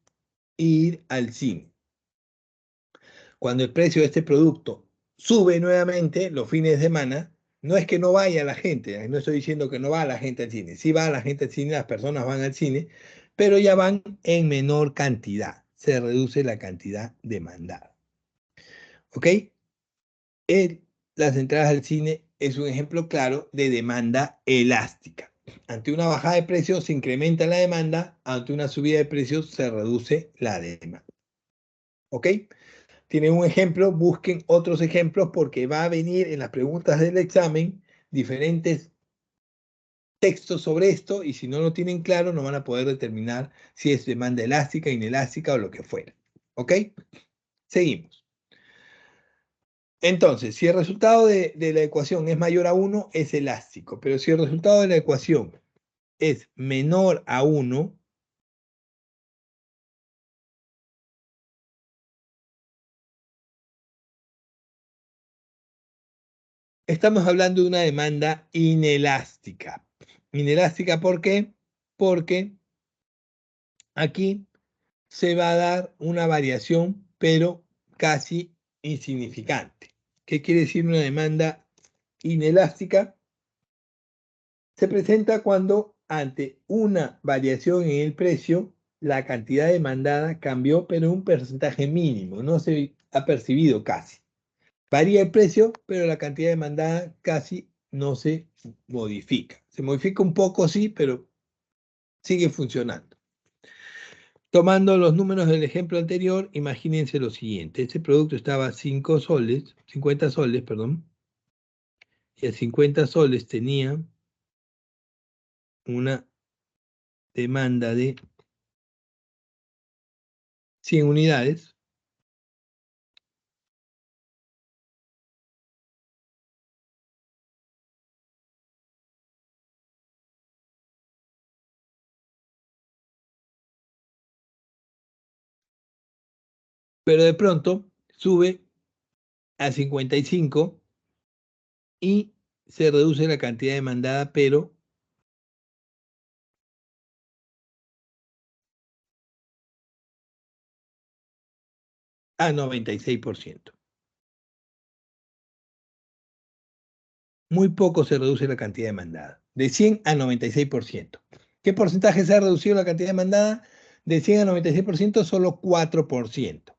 e ir al cine. Cuando el precio de este producto sube nuevamente los fines de semana, no es que no vaya la gente, no estoy diciendo que no va la gente al cine, sí va la gente al cine, las personas van al cine, pero ya van en menor cantidad, se reduce la cantidad demandada. ¿Ok? Las entradas al cine es un ejemplo claro de demanda elástica. Ante una bajada de precios se incrementa la demanda, ante una subida de precios se reduce la demanda. ¿Ok? Tienen un ejemplo, busquen otros ejemplos porque va a venir en las preguntas del examen diferentes textos sobre esto y si no lo tienen claro no van a poder determinar si es demanda elástica, inelástica o lo que fuera. ¿Ok? Seguimos. Entonces, si el resultado de la ecuación es mayor a 1, es elástico, pero si el resultado de la ecuación es menor a 1, estamos hablando de una demanda inelástica. Inelástica, ¿por qué? Porque aquí se va a dar una variación, pero casi insignificante. ¿Qué quiere decir una demanda inelástica? Se presenta cuando ante una variación en el precio, la cantidad demandada cambió, pero en un porcentaje mínimo, no se ha percibido casi. Varía el precio, pero la cantidad demandada casi no se modifica. Se modifica un poco, sí, pero sigue funcionando. Tomando los números del ejemplo anterior, imagínense lo siguiente. Este producto estaba a 5 soles, 50 soles, perdón, y a 50 soles tenía una demanda de 100 unidades. Pero de pronto sube a 55 y se reduce la cantidad demandada, pero a 96%. Muy poco se reduce la cantidad demandada, de 100 a 96%. ¿Qué porcentaje se ha reducido la cantidad demandada? De 100 a 96%, solo 4%.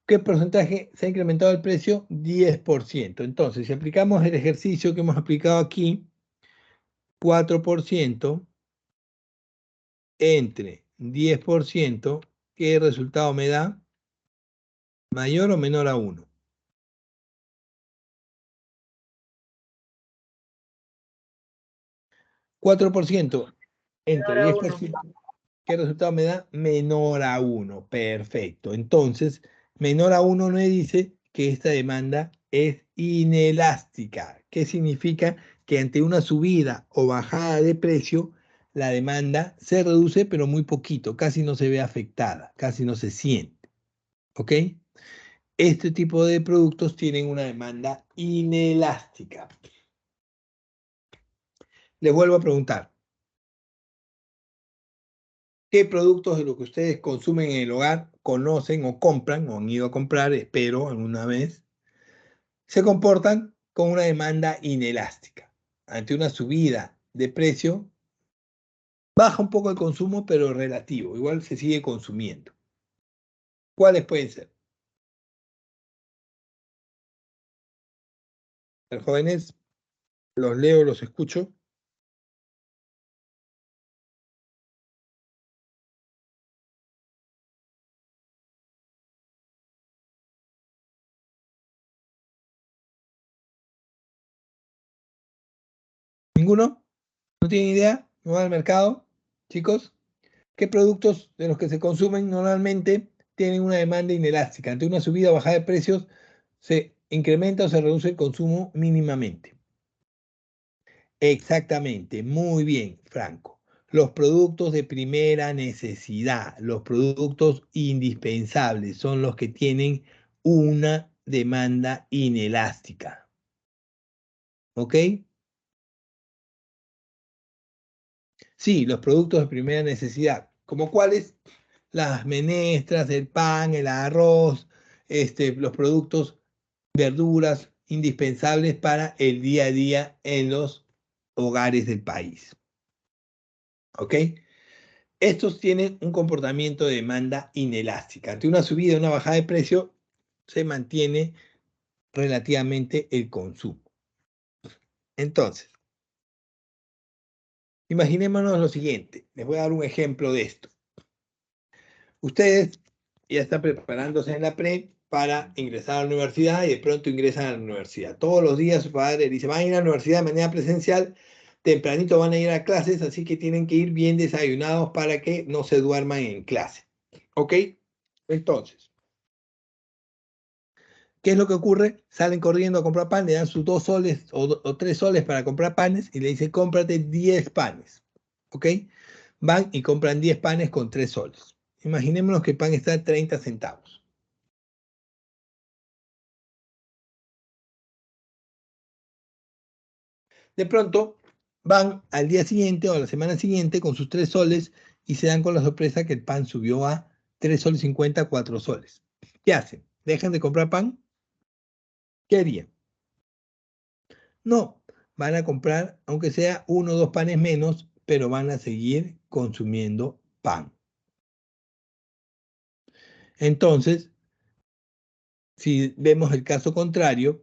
¿Ok? ¿Qué porcentaje se ha incrementado el precio? 10%. Entonces, si aplicamos el ejercicio que hemos aplicado aquí, 4% entre 10%, ¿qué resultado me da? ¿Mayor o menor a 1? 4% entre 10%, ¿qué resultado me da? Menor a 1. Perfecto. Entonces, menor a 1 me dice que esta demanda es inelástica. ¿Qué significa? Que ante una subida o bajada de precio, la demanda se reduce, pero muy poquito, casi no se ve afectada, casi no se siente. ¿Ok? Este tipo de productos tienen una demanda inelástica. Les vuelvo a preguntar, ¿qué productos de lo que ustedes consumen en el hogar conocen o compran o han ido a comprar, espero, alguna vez, se comportan con una demanda inelástica? Ante una subida de precio, baja un poco el consumo, pero relativo, igual se sigue consumiendo. ¿Cuáles pueden ser? Los jóvenes, los leo, los escucho. ¿Ninguno? ¿No tienen idea? ¿No van al mercado, chicos? ¿Qué productos de los que se consumen normalmente tienen una demanda inelástica? Ante una subida o bajada de precios, se incrementa o se reduce el consumo mínimamente. Exactamente, muy bien, Franco. Los productos de primera necesidad, los productos indispensables, son los que tienen una demanda inelástica. ¿Ok? Sí, los productos de primera necesidad. ¿Como cuáles? Las menestras, el pan, el arroz, los productos, verduras indispensables para el día a día en los hogares del país. ¿Ok? Estos tienen un comportamiento de demanda inelástica. Ante una subida o una bajada de precio, se mantiene relativamente el consumo. Entonces, imaginémonos lo siguiente. Les voy a dar un ejemplo de esto. Ustedes ya están preparándose en la pre para ingresar a la universidad y de pronto ingresan a la universidad. Todos los días su padre dice, van a ir a la universidad de manera presencial, tempranito van a ir a clases, así que tienen que ir bien desayunados para que no se duerman en clase. ¿Ok? Entonces, ¿qué es lo que ocurre? Salen corriendo a comprar pan, le dan sus 2 soles o 3 soles para comprar panes y le dicen, cómprate 10 panes. ¿Ok? Van y compran 10 panes con 3 soles. Imaginémonos que el pan está a 30 centavos. De pronto van al día siguiente o a la semana siguiente con sus 3 soles y se dan con la sorpresa que el pan subió a 3 soles 50, 4 soles. ¿Qué hacen? ¿Dejan de comprar pan? ¿Qué harían? No, van a comprar, aunque sea 1 o 2 panes menos, pero van a seguir consumiendo pan. Entonces, si vemos el caso contrario,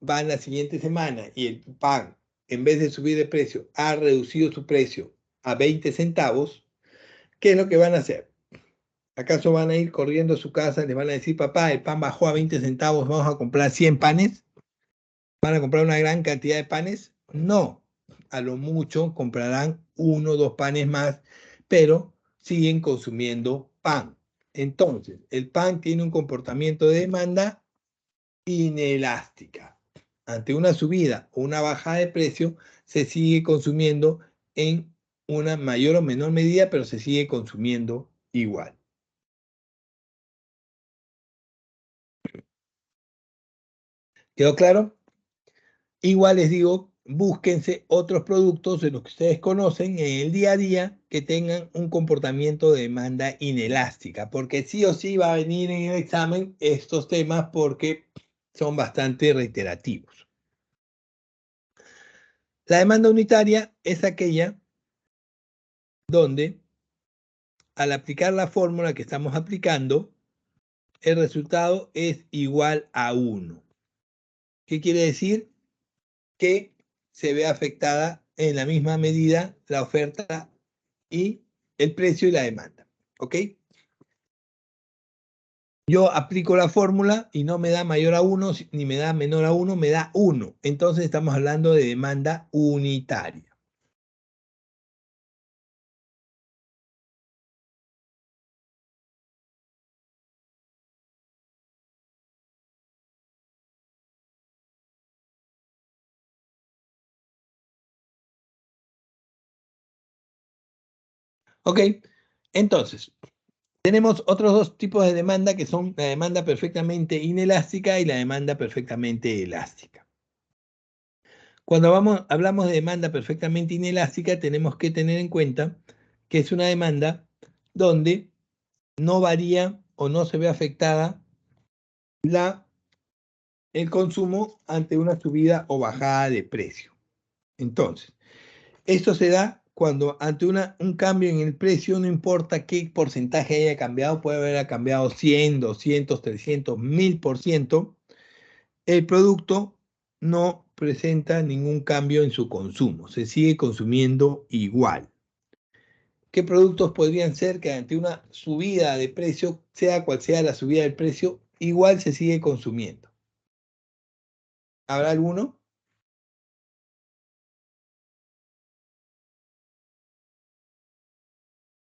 van la siguiente semana y el pan, en vez de subir de precio, ha reducido su precio a 20 centavos, ¿qué es lo que van a hacer? ¿Acaso van a ir corriendo a su casa y le van a decir, papá, el pan bajó a 20 centavos, vamos a comprar 100 panes? ¿Van a comprar una gran cantidad de panes? No, a lo mucho comprarán 1 o 2 panes más, pero siguen consumiendo pan. Entonces, el pan tiene un comportamiento de demanda inelástica. Ante una subida o una bajada de precio, se sigue consumiendo en una mayor o menor medida, pero se sigue consumiendo igual. ¿Quedó claro? Igual les digo, búsquense otros productos de los que ustedes conocen en el día a día que tengan un comportamiento de demanda inelástica, porque sí o sí va a venir en el examen estos temas porque son bastante reiterativos. La demanda unitaria es aquella donde al aplicar la fórmula que estamos aplicando, el resultado es igual a 1. ¿Qué quiere decir? Que se ve afectada en la misma medida la oferta y el precio y la demanda. ¿Ok? Yo aplico la fórmula y no me da mayor a 1, ni me da menor a 1, me da 1. Entonces estamos hablando de demanda unitaria. ¿Ok? Entonces, tenemos otros dos tipos de demanda que son la demanda perfectamente inelástica y la demanda perfectamente elástica. Cuando hablamos de demanda perfectamente inelástica, tenemos que tener en cuenta que es una demanda donde no varía o no se ve afectada el consumo ante una subida o bajada de precio. Entonces, esto se da cuando ante un cambio en el precio, no importa qué porcentaje haya cambiado, puede haber cambiado 100, 200, 300, 1000%, el producto no presenta ningún cambio en su consumo, se sigue consumiendo igual. ¿Qué productos podrían ser que ante una subida de precio, sea cual sea la subida del precio, igual se sigue consumiendo? ¿Habrá alguno?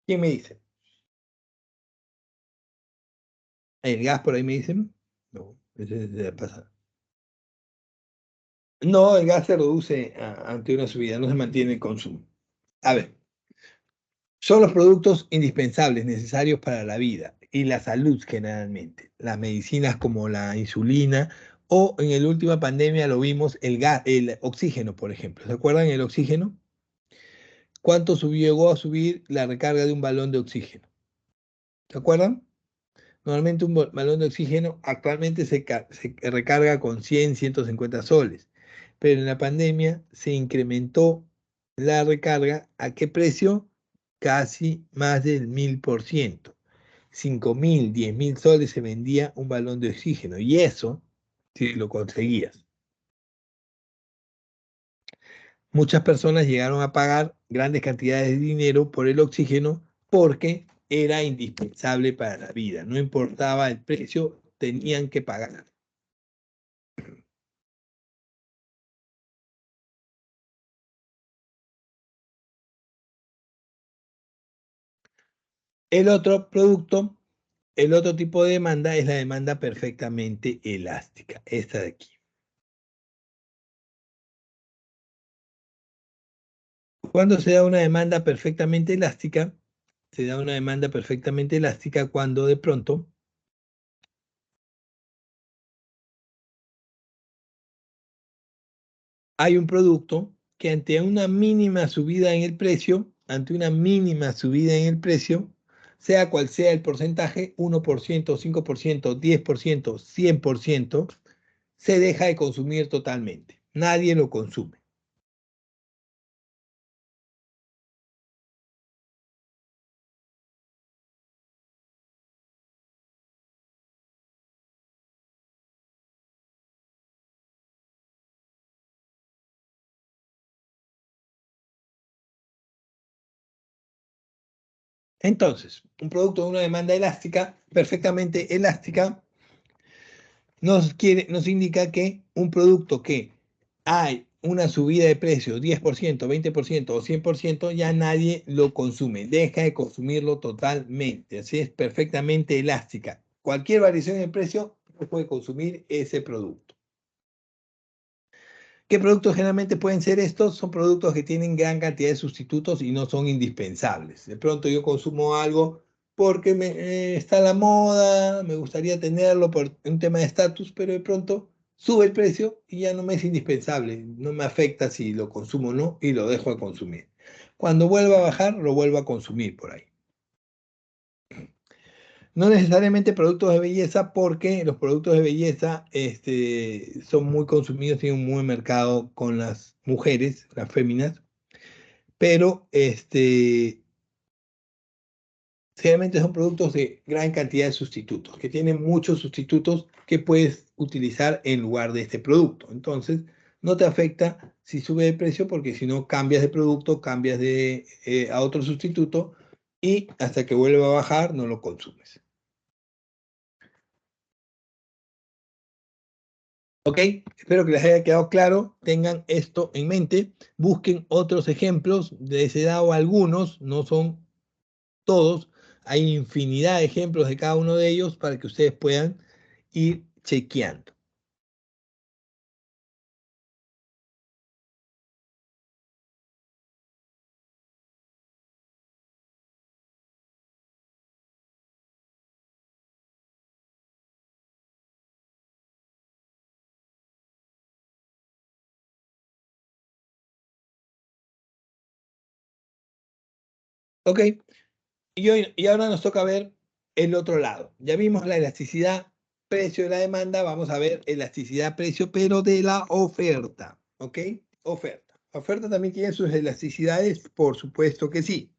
¿Quién me dice? ¿El gas por ahí me dicen? No, ese se pasa. No, el gas se reduce ante una subida, no se mantiene el consumo. A ver, son los productos indispensables, necesarios para la vida y la salud generalmente. Las medicinas como la insulina o en la última pandemia lo vimos, el oxígeno, por ejemplo. ¿Se acuerdan el oxígeno? ¿Cuánto llegó a subir la recarga de un balón de oxígeno? ¿Se acuerdan? Normalmente un balón de oxígeno actualmente se recarga con 100, 150 soles, pero en la pandemia se incrementó la recarga. ¿A qué precio? Casi más del 1000%. 5000, 10.000 soles se vendía un balón de oxígeno y eso, si lo conseguías. Muchas personas llegaron a pagar grandes cantidades de dinero por el oxígeno porque era indispensable para la vida. No importaba el precio, tenían que pagar. El otro producto, el otro tipo de demanda es la demanda perfectamente elástica, esta de aquí. Cuando se da una demanda perfectamente elástica, se da una demanda perfectamente elástica cuando de pronto hay un producto que ante una mínima subida en el precio, ante una mínima subida en el precio, sea cual sea el porcentaje, 1%, 5%, 10%, 100%, se deja de consumir totalmente. Nadie lo consume. Entonces, un producto de una demanda elástica, perfectamente elástica, nos indica que un producto que hay una subida de precio, 10%, 20% o 100%, ya nadie lo consume, deja de consumirlo totalmente. Así es perfectamente elástica. Cualquier variación en precio no puede consumir ese producto. ¿Qué productos generalmente pueden ser estos? Son productos que tienen gran cantidad de sustitutos y no son indispensables. De pronto yo consumo algo porque está a la moda, me gustaría tenerlo por un tema de estatus, pero de pronto sube el precio y ya no me es indispensable. No me afecta si lo consumo o no y lo dejo de consumir. Cuando vuelva a bajar, lo vuelvo a consumir por ahí. No necesariamente productos de belleza, porque los productos de belleza son muy consumidos, tienen un buen mercado con las mujeres, las féminas, pero Generalmente son productos de gran cantidad de sustitutos, que tienen muchos sustitutos que puedes utilizar en lugar de este producto. Entonces, no te afecta si sube de precio, porque si no cambias de producto, cambias a otro sustituto y hasta que vuelva a bajar no lo consumes. ¿Ok? Espero que les haya quedado claro. Tengan esto en mente. Busquen otros ejemplos. Les he dado algunos, no son todos. Hay infinidad de ejemplos de cada uno de ellos para que ustedes puedan ir chequeando. ¿Ok? Y ahora nos toca ver el otro lado. Ya vimos la elasticidad, precio de la demanda. Vamos a ver elasticidad, precio, pero de la oferta. ¿Ok? Oferta. La oferta también tiene sus elasticidades, por supuesto que sí.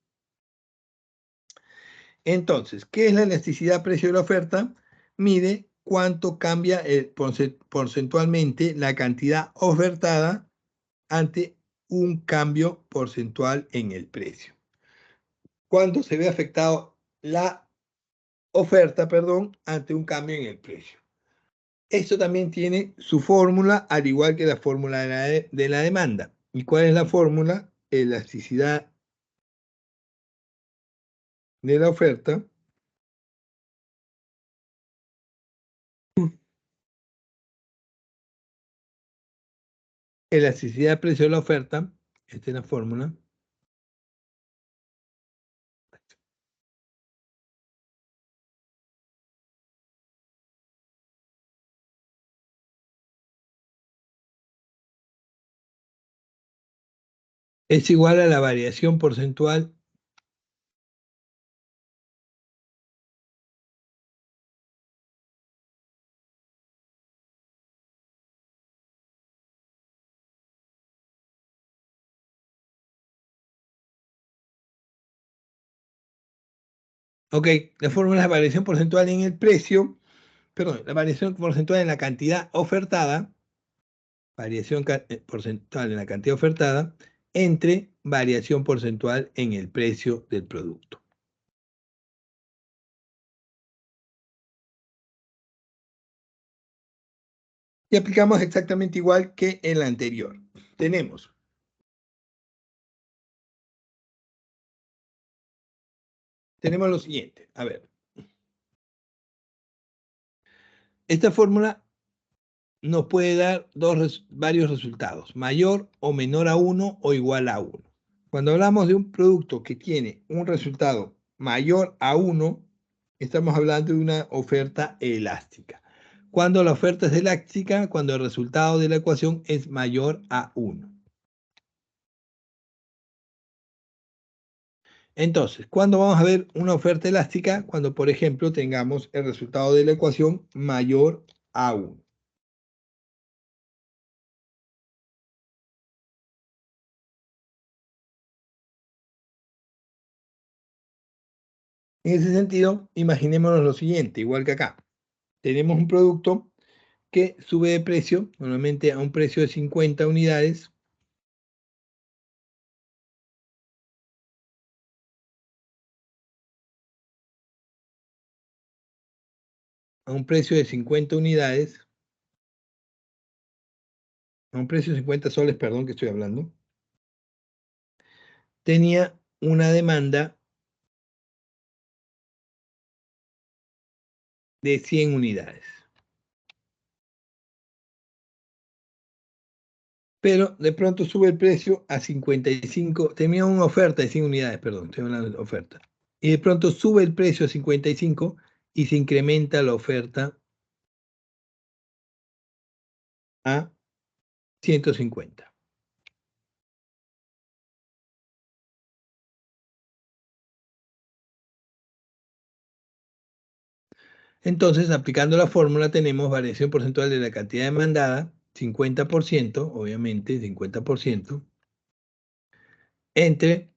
Entonces, ¿qué es la elasticidad precio de la oferta? Mide cuánto cambia porcentualmente la cantidad ofertada ante un cambio porcentual en el precio. ¿Cuándo se ve afectado la oferta, perdón, ante un cambio en el precio? Esto también tiene su fórmula, al igual que la fórmula de la demanda. ¿Y cuál es la fórmula? Elasticidad de la oferta elasticidad de precio de la oferta, esta es la fórmula, es igual a la variación porcentual ok, la fórmula es la variación porcentual en el precio, perdón, la variación porcentual en la cantidad ofertada, variación porcentual en la cantidad ofertada, entre variación porcentual en el precio del producto. Y aplicamos exactamente igual que en la anterior. Tenemos lo siguiente, a ver, esta fórmula nos puede dar varios resultados, mayor o menor a 1 o igual a 1. Cuando hablamos de un producto que tiene un resultado mayor a 1, estamos hablando de una oferta elástica. Cuando la oferta es elástica, cuando el resultado de la ecuación es mayor a 1. Entonces, ¿cuándo vamos a ver una oferta elástica? Cuando, por ejemplo, tengamos el resultado de la ecuación mayor a 1. En ese sentido, imaginémonos lo siguiente, igual que acá. Tenemos un producto que sube de precio, normalmente a un precio de 50 unidades, a un precio de 50 unidades, a un precio de 50 soles, perdón, que estoy hablando, tenía una demanda de 100 unidades. Pero de pronto sube el precio a 55, tenía una oferta de 100 unidades, perdón, estoy hablando de oferta. Y de pronto sube el precio a 55 y se incrementa la oferta a 150. Entonces, aplicando la fórmula, tenemos variación porcentual de la cantidad demandada, 50%, obviamente, 50%, entre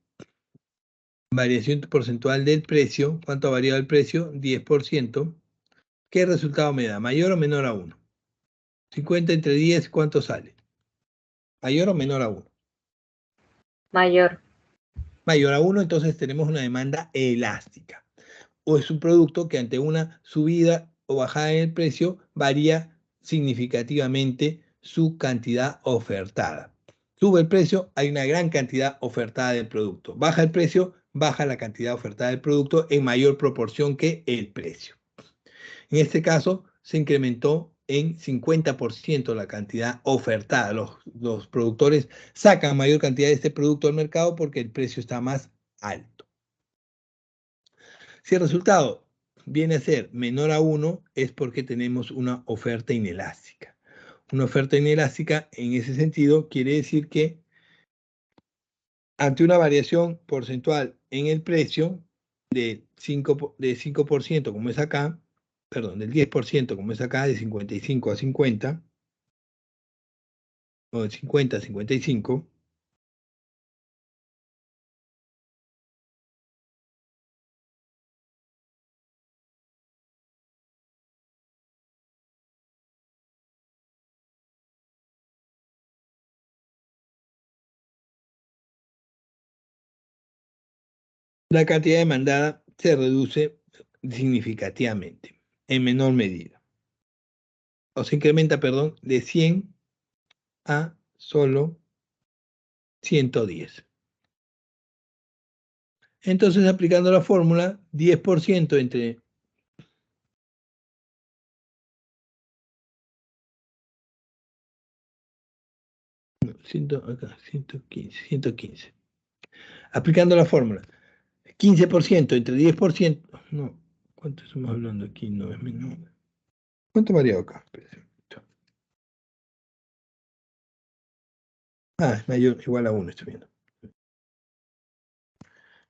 variación porcentual del precio. ¿Cuánto ha variado el precio? 10%. ¿Qué resultado me da? ¿Mayor o menor a 1? 50 entre 10, ¿cuánto sale? ¿Mayor o menor a 1? Mayor. Mayor a 1, entonces tenemos una demanda elástica. O es un producto que ante una subida o bajada en el precio varía significativamente su cantidad ofertada. Sube el precio, hay una gran cantidad ofertada del producto. Baja el precio, baja la cantidad ofertada del producto en mayor proporción que el precio. En este caso, se incrementó en 50% la cantidad ofertada. Los productores sacan mayor cantidad de este producto al mercado porque el precio está más alto. Si el resultado viene a ser menor a 1, es porque tenemos una oferta inelástica. Una oferta inelástica, en ese sentido, quiere decir que ante una variación porcentual en el precio de 5%, como es acá, perdón, del 10%, como es acá, de 55 a 50, o de 50 a 55, la cantidad demandada se reduce significativamente, en menor medida. O se incrementa, perdón, de 100 a solo 110. Entonces, aplicando la fórmula, 10% entre no, 115. Aplicando la fórmula, 15% entre 10%, no, ¿cuánto estamos hablando aquí? No es menor. ¿Cuánto ha variado acá? Ah, es mayor, igual a 1, estoy viendo.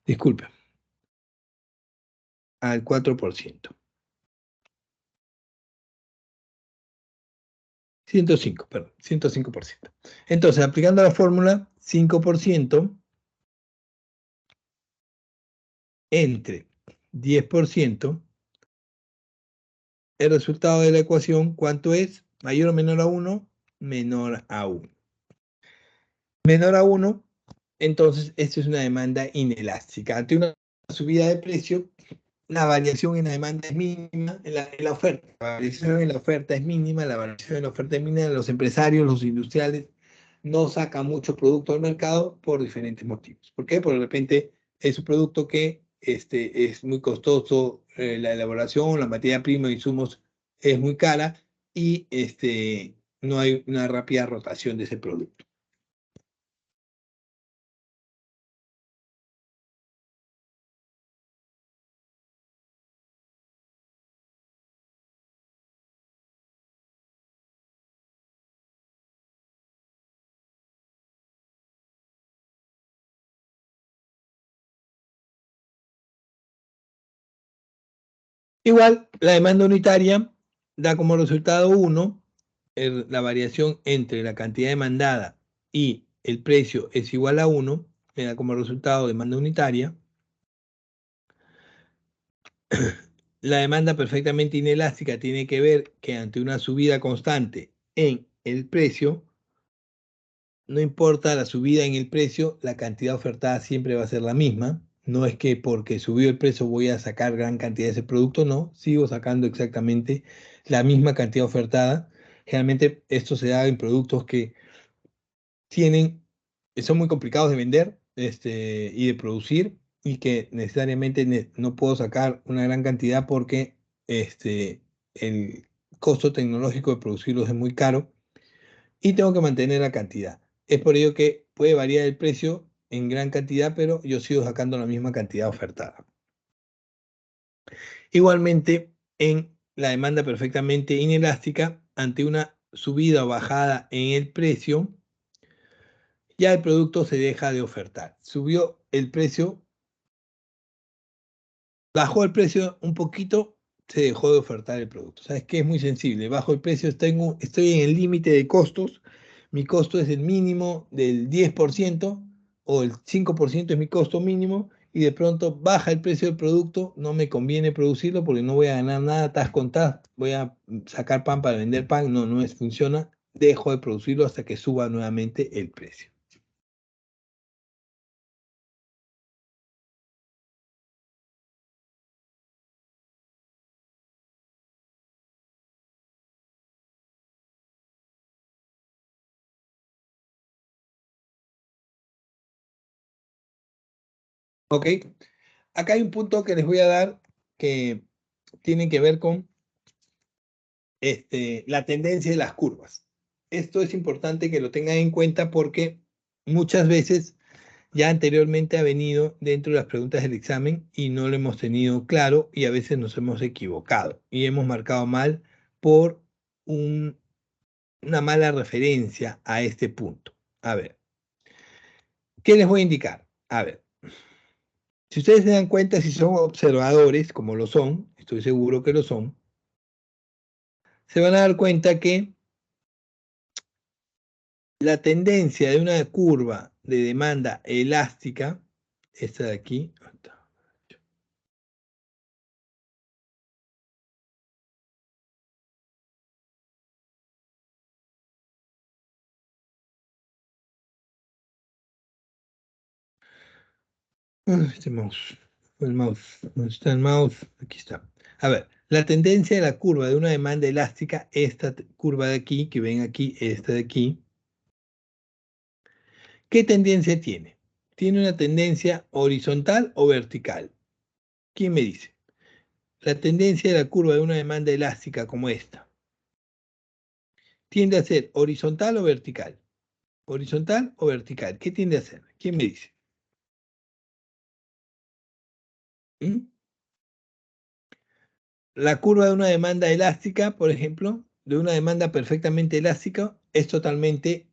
Disculpe. Al 4%. 105, perdón, 105%. Entonces, aplicando la fórmula, 5% entre 10%, el resultado de la ecuación, ¿cuánto es? ¿Mayor o menor a 1? Menor a 1. Menor a 1, entonces esto es una demanda inelástica. Ante una subida de precio, la variación en la demanda es mínima, en la oferta. La variación en la oferta es mínima, la variación en la oferta es mínima. Los empresarios, los industriales, no sacan mucho producto al mercado por diferentes motivos. ¿Por qué? Porque de repente es un producto que es muy costoso, la elaboración, la materia prima, insumos es muy cara y no hay una rápida rotación de ese producto. Igual, la demanda unitaria da como resultado 1, la variación entre la cantidad demandada y el precio es igual a 1, me da como resultado demanda unitaria. La demanda perfectamente inelástica tiene que ver que ante una subida constante en el precio, no importa la subida en el precio, la cantidad ofertada siempre va a ser la misma. No es que porque subió el precio voy a sacar gran cantidad de ese producto, no, sigo sacando exactamente la misma cantidad ofertada. Generalmente esto se da en productos que son muy complicados de vender y de producir y que necesariamente no puedo sacar una gran cantidad porque el costo tecnológico de producirlos es muy caro y tengo que mantener la cantidad. Es por ello que puede variar el precio en gran cantidad, pero yo sigo sacando la misma cantidad ofertada. Igualmente, en la demanda perfectamente inelástica, ante una subida o bajada en el precio, ya el producto se deja de ofertar. Subió el precio, bajó el precio un poquito, se dejó de ofertar el producto. ¿Sabes qué? Es muy sensible. Bajo el precio, estoy en el límite de costos. Mi costo es el mínimo del 10% o el 5% es mi costo mínimo y de pronto baja el precio del producto, no me conviene producirlo porque no voy a ganar nada, tas con tas, voy a sacar pan para vender pan, no funciona, dejo de producirlo hasta que suba nuevamente el precio. ¿Ok? Acá hay un punto que les voy a dar que tiene que ver con la tendencia de las curvas. Esto es importante que lo tengan en cuenta porque muchas veces ya anteriormente ha venido dentro de las preguntas del examen y no lo hemos tenido claro y a veces nos hemos equivocado y hemos marcado mal por una mala referencia a este punto. A ver, ¿qué les voy a indicar? A ver, si ustedes se dan cuenta, si son observadores, como lo son, estoy seguro que lo son, se van a dar cuenta que la tendencia de una curva de demanda elástica, esta de aquí, este mouse, ¿dónde está el mouse? Aquí está. A ver, la tendencia de la curva de una demanda elástica, esta curva de aquí, que ven aquí, esta de aquí, ¿qué tendencia tiene? ¿Tiene una tendencia horizontal o vertical? ¿Quién me dice? La tendencia de la curva de una demanda elástica como esta, ¿tiende a ser horizontal o vertical? ¿Horizontal o vertical? ¿Qué tiende a ser? ¿Quién me dice? ¿Mm? La curva de una demanda elástica, por ejemplo, de una demanda perfectamente elástica, es totalmente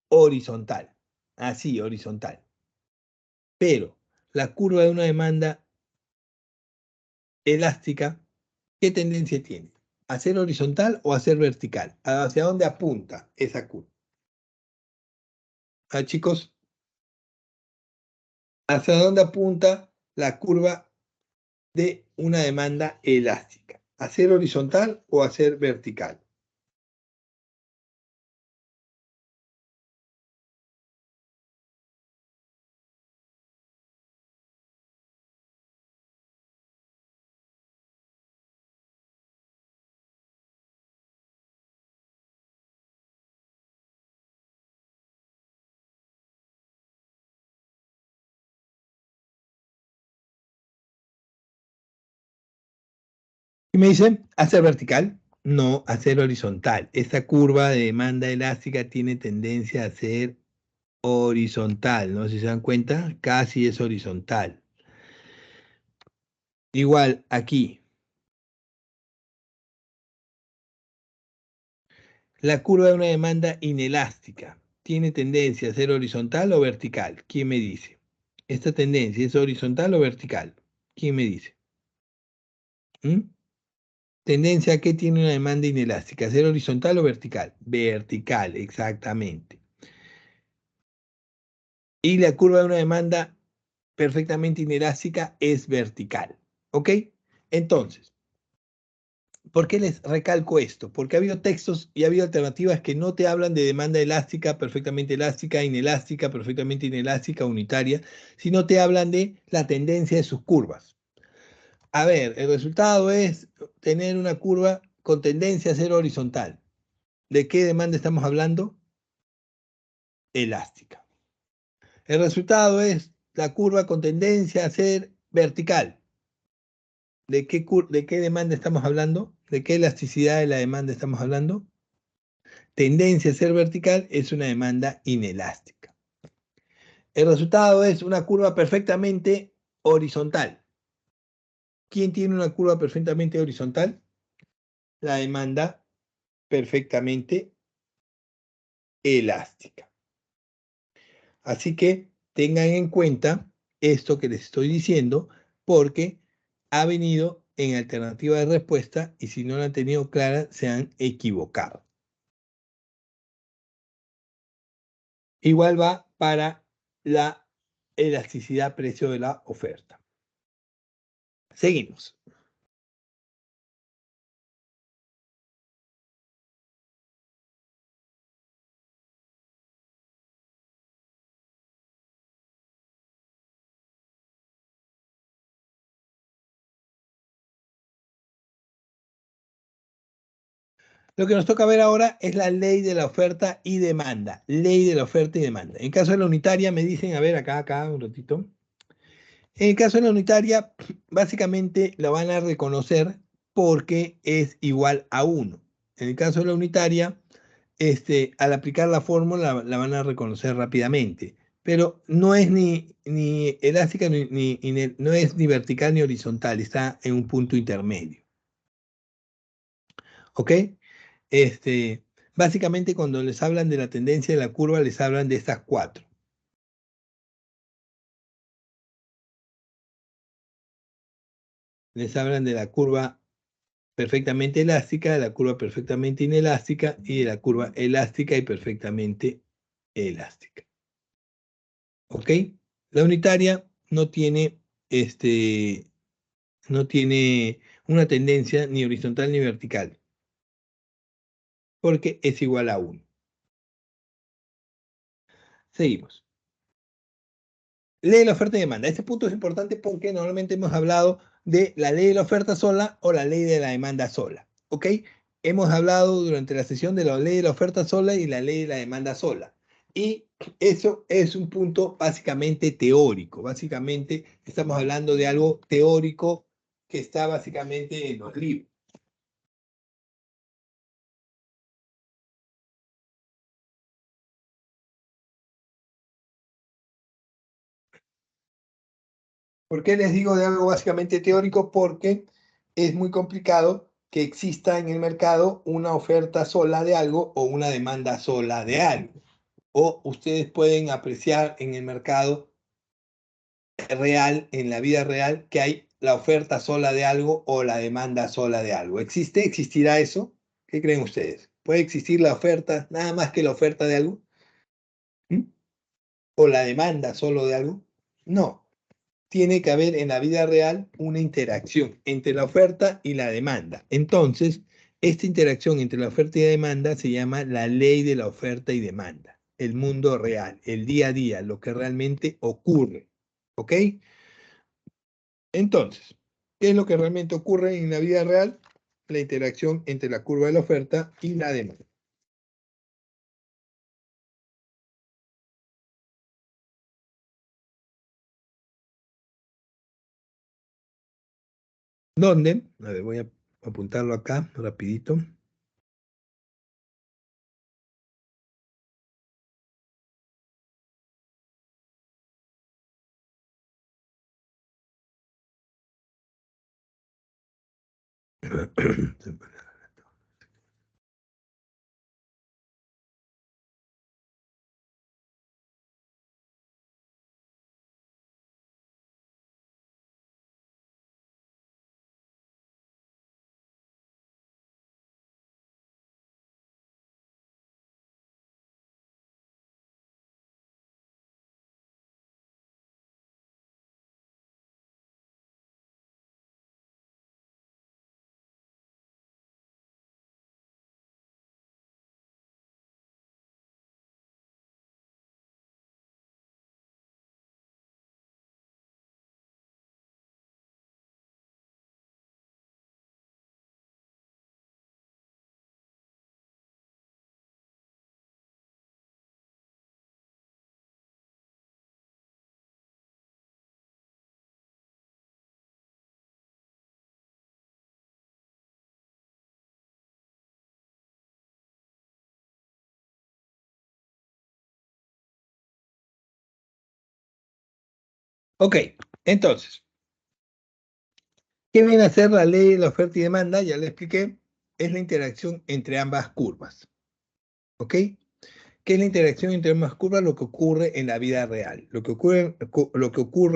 horizontal. Así, horizontal. Pero la curva de una demanda elástica, ¿qué tendencia tiene? ¿A ser horizontal o a ser vertical? ¿Hacia dónde apunta esa curva? Ah, chicos, ¿hacia dónde apunta la curva de una demanda elástica? ¿A ser horizontal o a ser vertical? ¿Y me dicen hacer vertical? No, hacer horizontal. Esta curva de demanda elástica tiene tendencia a ser horizontal, ¿no? Si se dan cuenta, casi es horizontal. Igual aquí, la curva de una demanda inelástica tiene tendencia a ser horizontal o vertical. ¿Quién me dice? ¿Esta tendencia es horizontal o vertical? ¿Quién me dice? ¿Mm? ¿Tendencia a qué tiene una demanda inelástica? ¿Ser horizontal o vertical? Vertical, exactamente. Y la curva de una demanda perfectamente inelástica es vertical. ¿Ok? Entonces, ¿por qué les recalco esto? Porque ha habido textos y ha habido alternativas que no te hablan de demanda elástica, perfectamente elástica, inelástica, perfectamente inelástica, unitaria, sino te hablan de la tendencia de sus curvas. A ver, el resultado es tener una curva con tendencia a ser horizontal. ¿De qué demanda estamos hablando? Elástica. El resultado es la curva con tendencia a ser vertical. ¿De qué demanda estamos hablando? ¿De qué elasticidad de la demanda estamos hablando? Tendencia a ser vertical es una demanda inelástica. El resultado es una curva perfectamente horizontal. ¿Quién tiene una curva perfectamente horizontal? La demanda perfectamente elástica. Así que tengan en cuenta esto que les estoy diciendo porque ha venido en alternativa de respuesta y si no la han tenido clara se han equivocado. Igual va para la elasticidad precio de la oferta. Seguimos. Lo que nos toca ver ahora es la ley de la oferta y demanda. Ley de la oferta y demanda. En caso de la unitaria me dicen, a ver, acá, un ratito. En el caso de la unitaria, básicamente la van a reconocer porque es igual a 1. En el caso de la unitaria, al aplicar la fórmula la van a reconocer rápidamente. Pero no es ni elástica, no es ni vertical ni horizontal, está en un punto intermedio. ¿Ok? Básicamente cuando les hablan de la tendencia de la curva, les hablan de estas 4. Les hablan de la curva perfectamente elástica, de la curva perfectamente inelástica y de la curva elástica y perfectamente elástica. ¿Ok? La unitaria no tiene, no tiene una tendencia ni horizontal ni vertical, porque es igual a 1. Seguimos. Ley de la oferta y demanda. Este punto es importante porque normalmente hemos hablado de la ley de la oferta sola o la ley de la demanda sola. ¿Ok? Hemos hablado durante la sesión de la ley de la oferta sola y la ley de la demanda sola. Y eso es un punto básicamente teórico. Básicamente estamos hablando de algo teórico que está básicamente en los libros. ¿Por qué les digo de algo básicamente teórico? Porque es muy complicado que exista en el mercado una oferta sola de algo o una demanda sola de algo. O ustedes pueden apreciar en el mercado real, en la vida real, que hay la oferta sola de algo o la demanda sola de algo. ¿Existe? ¿Existirá eso? ¿Qué creen ustedes? ¿Puede existir la oferta, nada más que la oferta de algo? ¿Mm? ¿O la demanda solo de algo? No. Tiene que haber en la vida real una interacción entre la oferta y la demanda. Entonces, esta interacción entre la oferta y la demanda se llama la ley de la oferta y demanda. El mundo real, el día a día, lo que realmente ocurre. ¿Ok? Entonces, ¿qué es lo que realmente ocurre en la vida real? La interacción entre la curva de la oferta y la demanda. ¿Dónde? A ver, voy a apuntarlo acá rapidito. Ok, entonces, ¿qué viene a ser la ley de la oferta y demanda? Ya le expliqué, es la interacción entre ambas curvas. ¿Ok? ¿Qué es la interacción entre ambas curvas? Lo que ocurre en la vida real. Lo que ocurre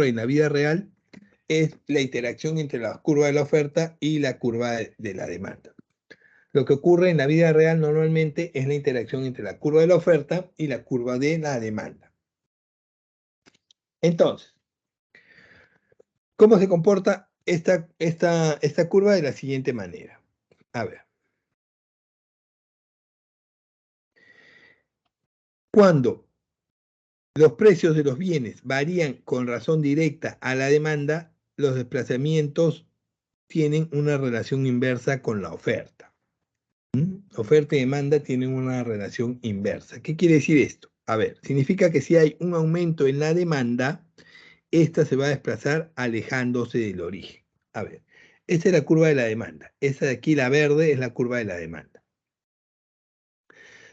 en la vida real es la interacción entre la curva de la oferta y la curva de la demanda. Lo que ocurre en la vida real normalmente es la interacción entre la curva de la oferta y la curva de la demanda. Entonces, ¿cómo se comporta esta curva? De la siguiente manera. A ver. Cuando los precios de los bienes varían con razón directa a la demanda, los desplazamientos tienen una relación inversa con la oferta. Oferta y demanda tienen una relación inversa. ¿Qué quiere decir esto? A ver, significa que si hay un aumento en la demanda, esta se va a desplazar alejándose del origen. A ver, esta es la curva de la demanda. Esta de aquí, la verde, es la curva de la demanda.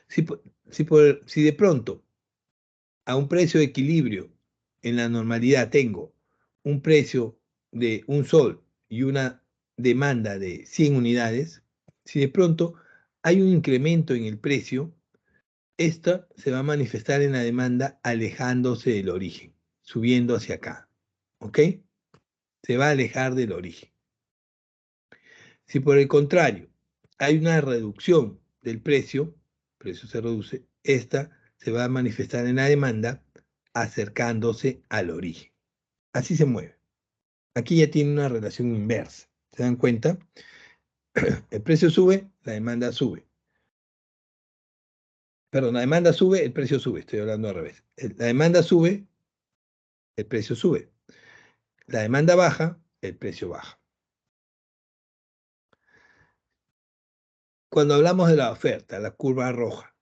Si de pronto a un precio de equilibrio en la normalidad tengo un precio de un sol y una demanda de 100 unidades, si de pronto hay un incremento en el precio, esta se va a manifestar en la demanda alejándose del origen, subiendo hacia acá. ¿Ok? Se va a alejar del origen. Si por el contrario hay una reducción del precio, el precio se reduce, esta se va a manifestar en la demanda acercándose al origen. Así se mueve. Aquí ya tiene una relación inversa. ¿Se dan cuenta? El precio sube, la demanda sube. Perdón, la demanda sube, el precio sube. Estoy hablando al revés. La demanda sube, el precio sube. La demanda baja, el precio baja. Cuando hablamos de la oferta, la curva roja,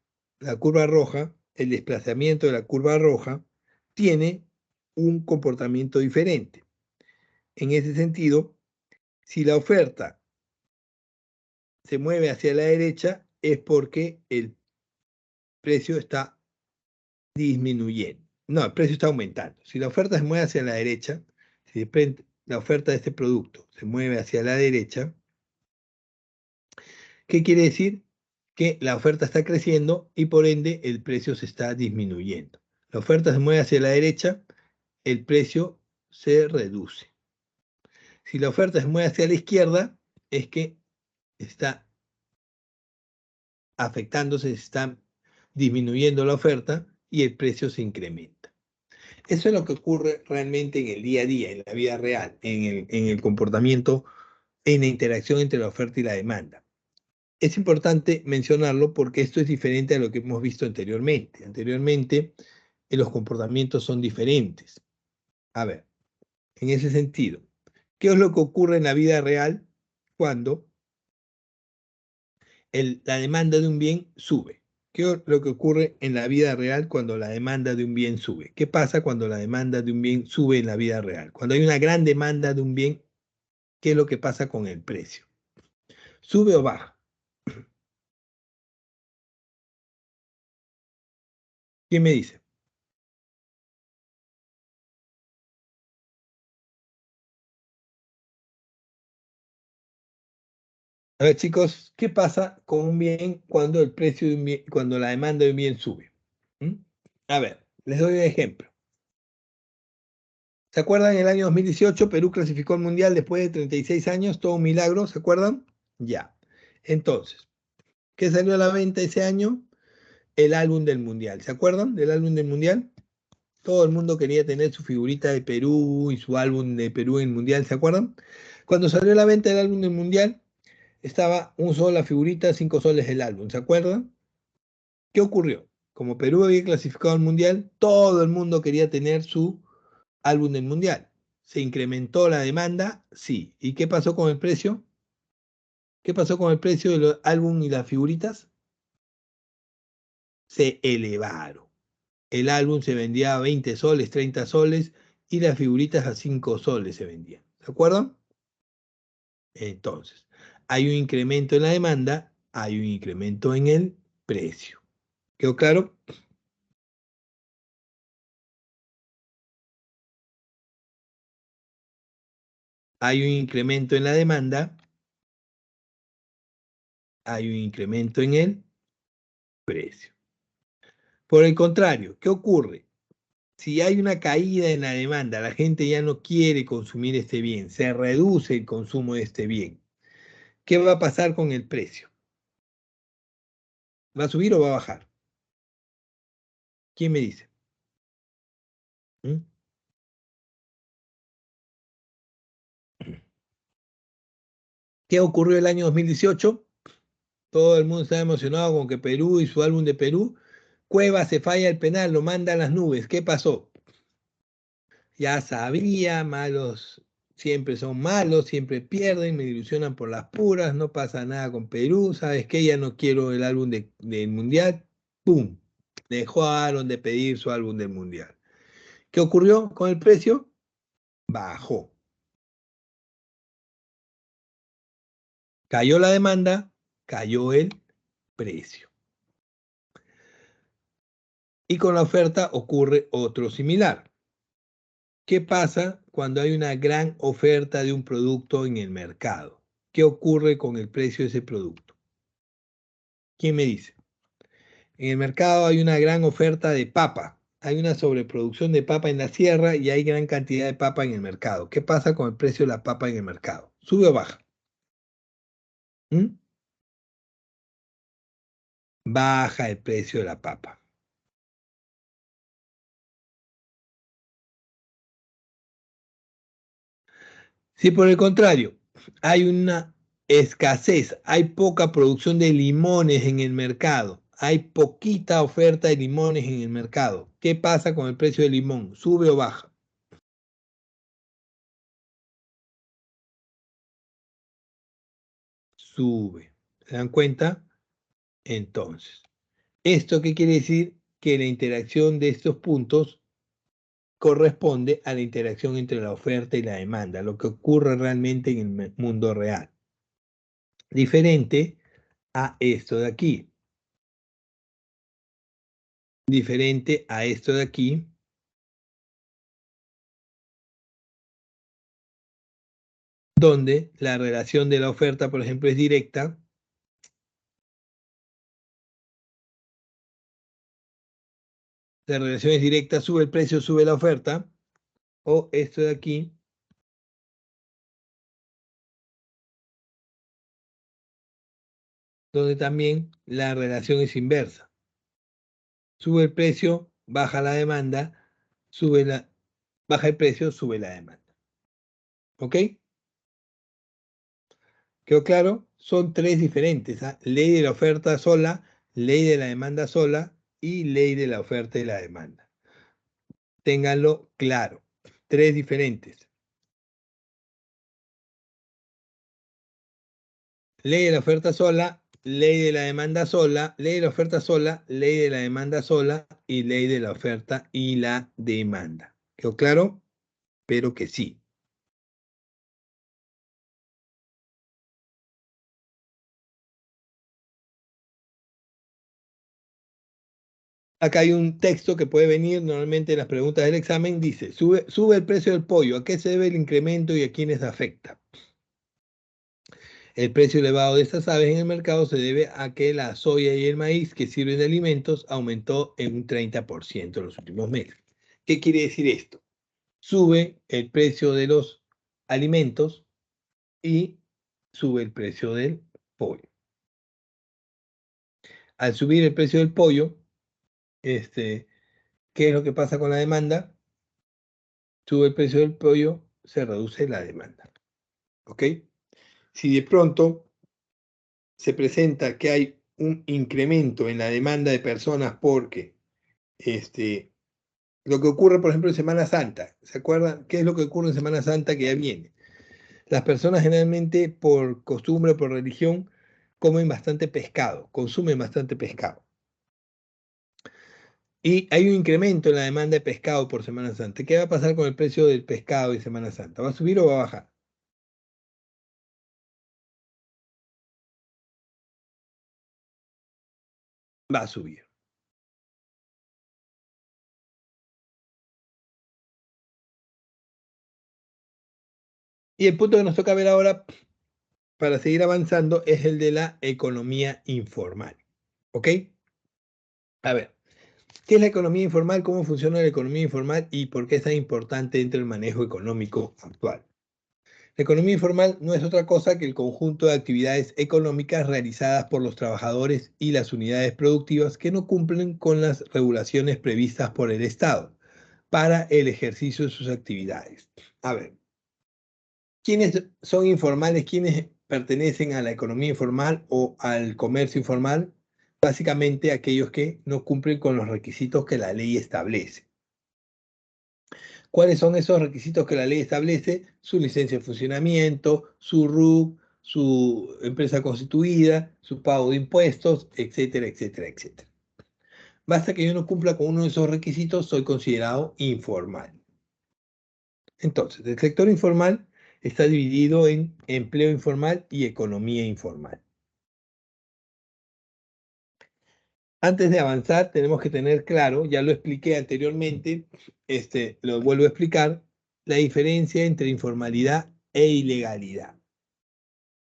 el desplazamiento de la curva roja tiene un comportamiento diferente. En ese sentido, si la oferta se mueve hacia la derecha, es porque el precio está disminuyendo. No, el precio está aumentando. Si la oferta se mueve hacia la derecha, si la oferta de este producto se mueve hacia la derecha, ¿qué quiere decir? Que la oferta está creciendo y por ende el precio se está disminuyendo. La oferta se mueve hacia la derecha, el precio se reduce. Si la oferta se mueve hacia la izquierda, es que está afectándose, se está disminuyendo la oferta y el precio se incrementa. Eso es lo que ocurre realmente en el día a día, en la vida real, en el comportamiento, en la interacción entre la oferta y la demanda. Es importante mencionarlo porque esto es diferente a lo que hemos visto anteriormente. Anteriormente, los comportamientos son diferentes. A ver, en ese sentido, ¿qué es lo que ocurre en la vida real cuando la demanda de un bien sube? ¿Qué es lo que ocurre en la vida real cuando la demanda de un bien sube? ¿Qué pasa cuando la demanda de un bien sube en la vida real? Cuando hay una gran demanda de un bien, ¿qué es lo que pasa con el precio? ¿Sube o baja? ¿Quién me dice? A ver, chicos, ¿qué pasa con un bien cuando el precio de un bien, cuando la demanda de un bien sube? ¿Mm? A ver, les doy un ejemplo. ¿Se acuerdan? En el año 2018 Perú clasificó al Mundial después de 36 años, todo un milagro, ¿se acuerdan? Ya. Entonces, ¿qué salió a la venta ese año? El álbum del Mundial. ¿Se acuerdan del álbum del Mundial? Todo el mundo quería tener su figurita de Perú y su álbum de Perú en el Mundial, ¿se acuerdan? Cuando salió a la venta el álbum del Mundial, estaba un sol la figurita, 5 soles el álbum, ¿se acuerdan? ¿Qué ocurrió? Como Perú había clasificado al Mundial, todo el mundo quería tener su álbum del Mundial. ¿Se incrementó la demanda? Sí. ¿Y qué pasó con el precio? ¿Qué pasó con el precio del álbum y las figuritas? Se elevaron. El álbum se vendía a 20 soles, 30 soles y las figuritas a 5 soles se vendían. ¿Se acuerdan? Entonces, hay un incremento en la demanda, hay un incremento en el precio. ¿Quedó claro? Hay un incremento en la demanda, hay un incremento en el precio. Por el contrario, ¿qué ocurre? Si hay una caída en la demanda, la gente ya no quiere consumir este bien, se reduce el consumo de este bien. ¿Qué va a pasar con el precio? ¿Va a subir o va a bajar? ¿Quién me dice? ¿Mm? ¿Qué ocurrió el año 2018? Todo el mundo estaba emocionado con que Perú y su álbum de Perú. Cueva se falla el penal, lo manda a las nubes. ¿Qué pasó? Ya sabía, malos siempre son malos, siempre pierden, me ilusionan por las puras, no pasa nada con Perú, ¿sabes qué? Ya no quiero el álbum del Mundial. ¡Pum! Dejaron de pedir su álbum del Mundial. ¿Qué ocurrió con el precio? Bajó. Cayó la demanda, cayó el precio. Y con la oferta ocurre otro similar. ¿Qué pasa cuando hay una gran oferta de un producto en el mercado? ¿Qué ocurre con el precio de ese producto? ¿Quién me dice? En el mercado hay una gran oferta de papa. Hay una sobreproducción de papa en la sierra y hay gran cantidad de papa en el mercado. ¿Qué pasa con el precio de la papa en el mercado? ¿Sube o baja? ¿Mm? Baja el precio de la papa. Si por el contrario hay una escasez, hay poca producción de limones en el mercado, hay poquita oferta de limones en el mercado, ¿qué pasa con el precio del limón? ¿Sube o baja? Sube. ¿Se dan cuenta? Entonces, ¿esto qué quiere decir? Que la interacción de estos puntos corresponde a la interacción entre la oferta y la demanda, lo que ocurre realmente en el mundo real. Diferente a esto de aquí. Diferente a esto de aquí, donde la relación de la oferta, por ejemplo, es directa. La relación es directa, sube el precio, sube la oferta. O esto de aquí, donde también la relación es inversa. Sube el precio, baja la demanda, baja el precio, sube la demanda. ¿Ok? ¿Quedó claro? Son tres diferentes. ¿Ah? Ley de la oferta sola, ley de la demanda sola y ley de la oferta y la demanda. Ténganlo claro. Tres diferentes. Ley de la oferta sola, ley de la demanda sola, ley de la oferta sola, ley de la demanda sola y ley de la oferta y la demanda. ¿Quedó claro? Espero que sí. Acá hay un texto que puede venir normalmente en las preguntas del examen. Dice, sube el precio del pollo. ¿A qué se debe el incremento y a quiénes afecta? El precio elevado de estas aves en el mercado se debe a que la soya y el maíz que sirven de alimentos aumentó en un 30% en los últimos meses. ¿Qué quiere decir esto? Sube el precio de los alimentos y sube el precio del pollo. Al subir el precio del pollo, ¿qué es lo que pasa con la demanda? Sube el precio del pollo, se reduce la demanda. ¿Ok? Si de pronto se presenta que hay un incremento en la demanda de personas porque lo que ocurre, por ejemplo, en Semana Santa, ¿se acuerdan? ¿Qué es lo que ocurre en Semana Santa que ya viene? Las personas generalmente por costumbre, por religión, comen bastante pescado, consumen bastante pescado. Y hay un incremento en la demanda de pescado por Semana Santa. ¿Qué va a pasar con el precio del pescado en Semana Santa? ¿Va a subir o va a bajar? Va a subir. Y el punto que nos toca ver ahora para seguir avanzando es el de la economía informal. ¿Ok? A ver, ¿qué es la economía informal? ¿Cómo funciona la economía informal? ¿Y por qué es tan importante dentro del manejo económico actual? La economía informal no es otra cosa que el conjunto de actividades económicas realizadas por los trabajadores y las unidades productivas que no cumplen con las regulaciones previstas por el Estado para el ejercicio de sus actividades. A ver, ¿quiénes son informales? ¿Quiénes pertenecen a la economía informal o al comercio informal, básicamente aquellos que no cumplen con los requisitos que la ley establece. ¿Cuáles son esos requisitos que la ley establece? Su licencia de funcionamiento, su RUC, su empresa constituida, su pago de impuestos, etcétera, etcétera, etcétera. Basta que yo no cumpla con uno de esos requisitos, soy considerado informal. Entonces, el sector informal está dividido en empleo informal y economía informal. Antes de avanzar, tenemos que tener claro, ya lo expliqué anteriormente, lo vuelvo a explicar, la diferencia entre informalidad e ilegalidad.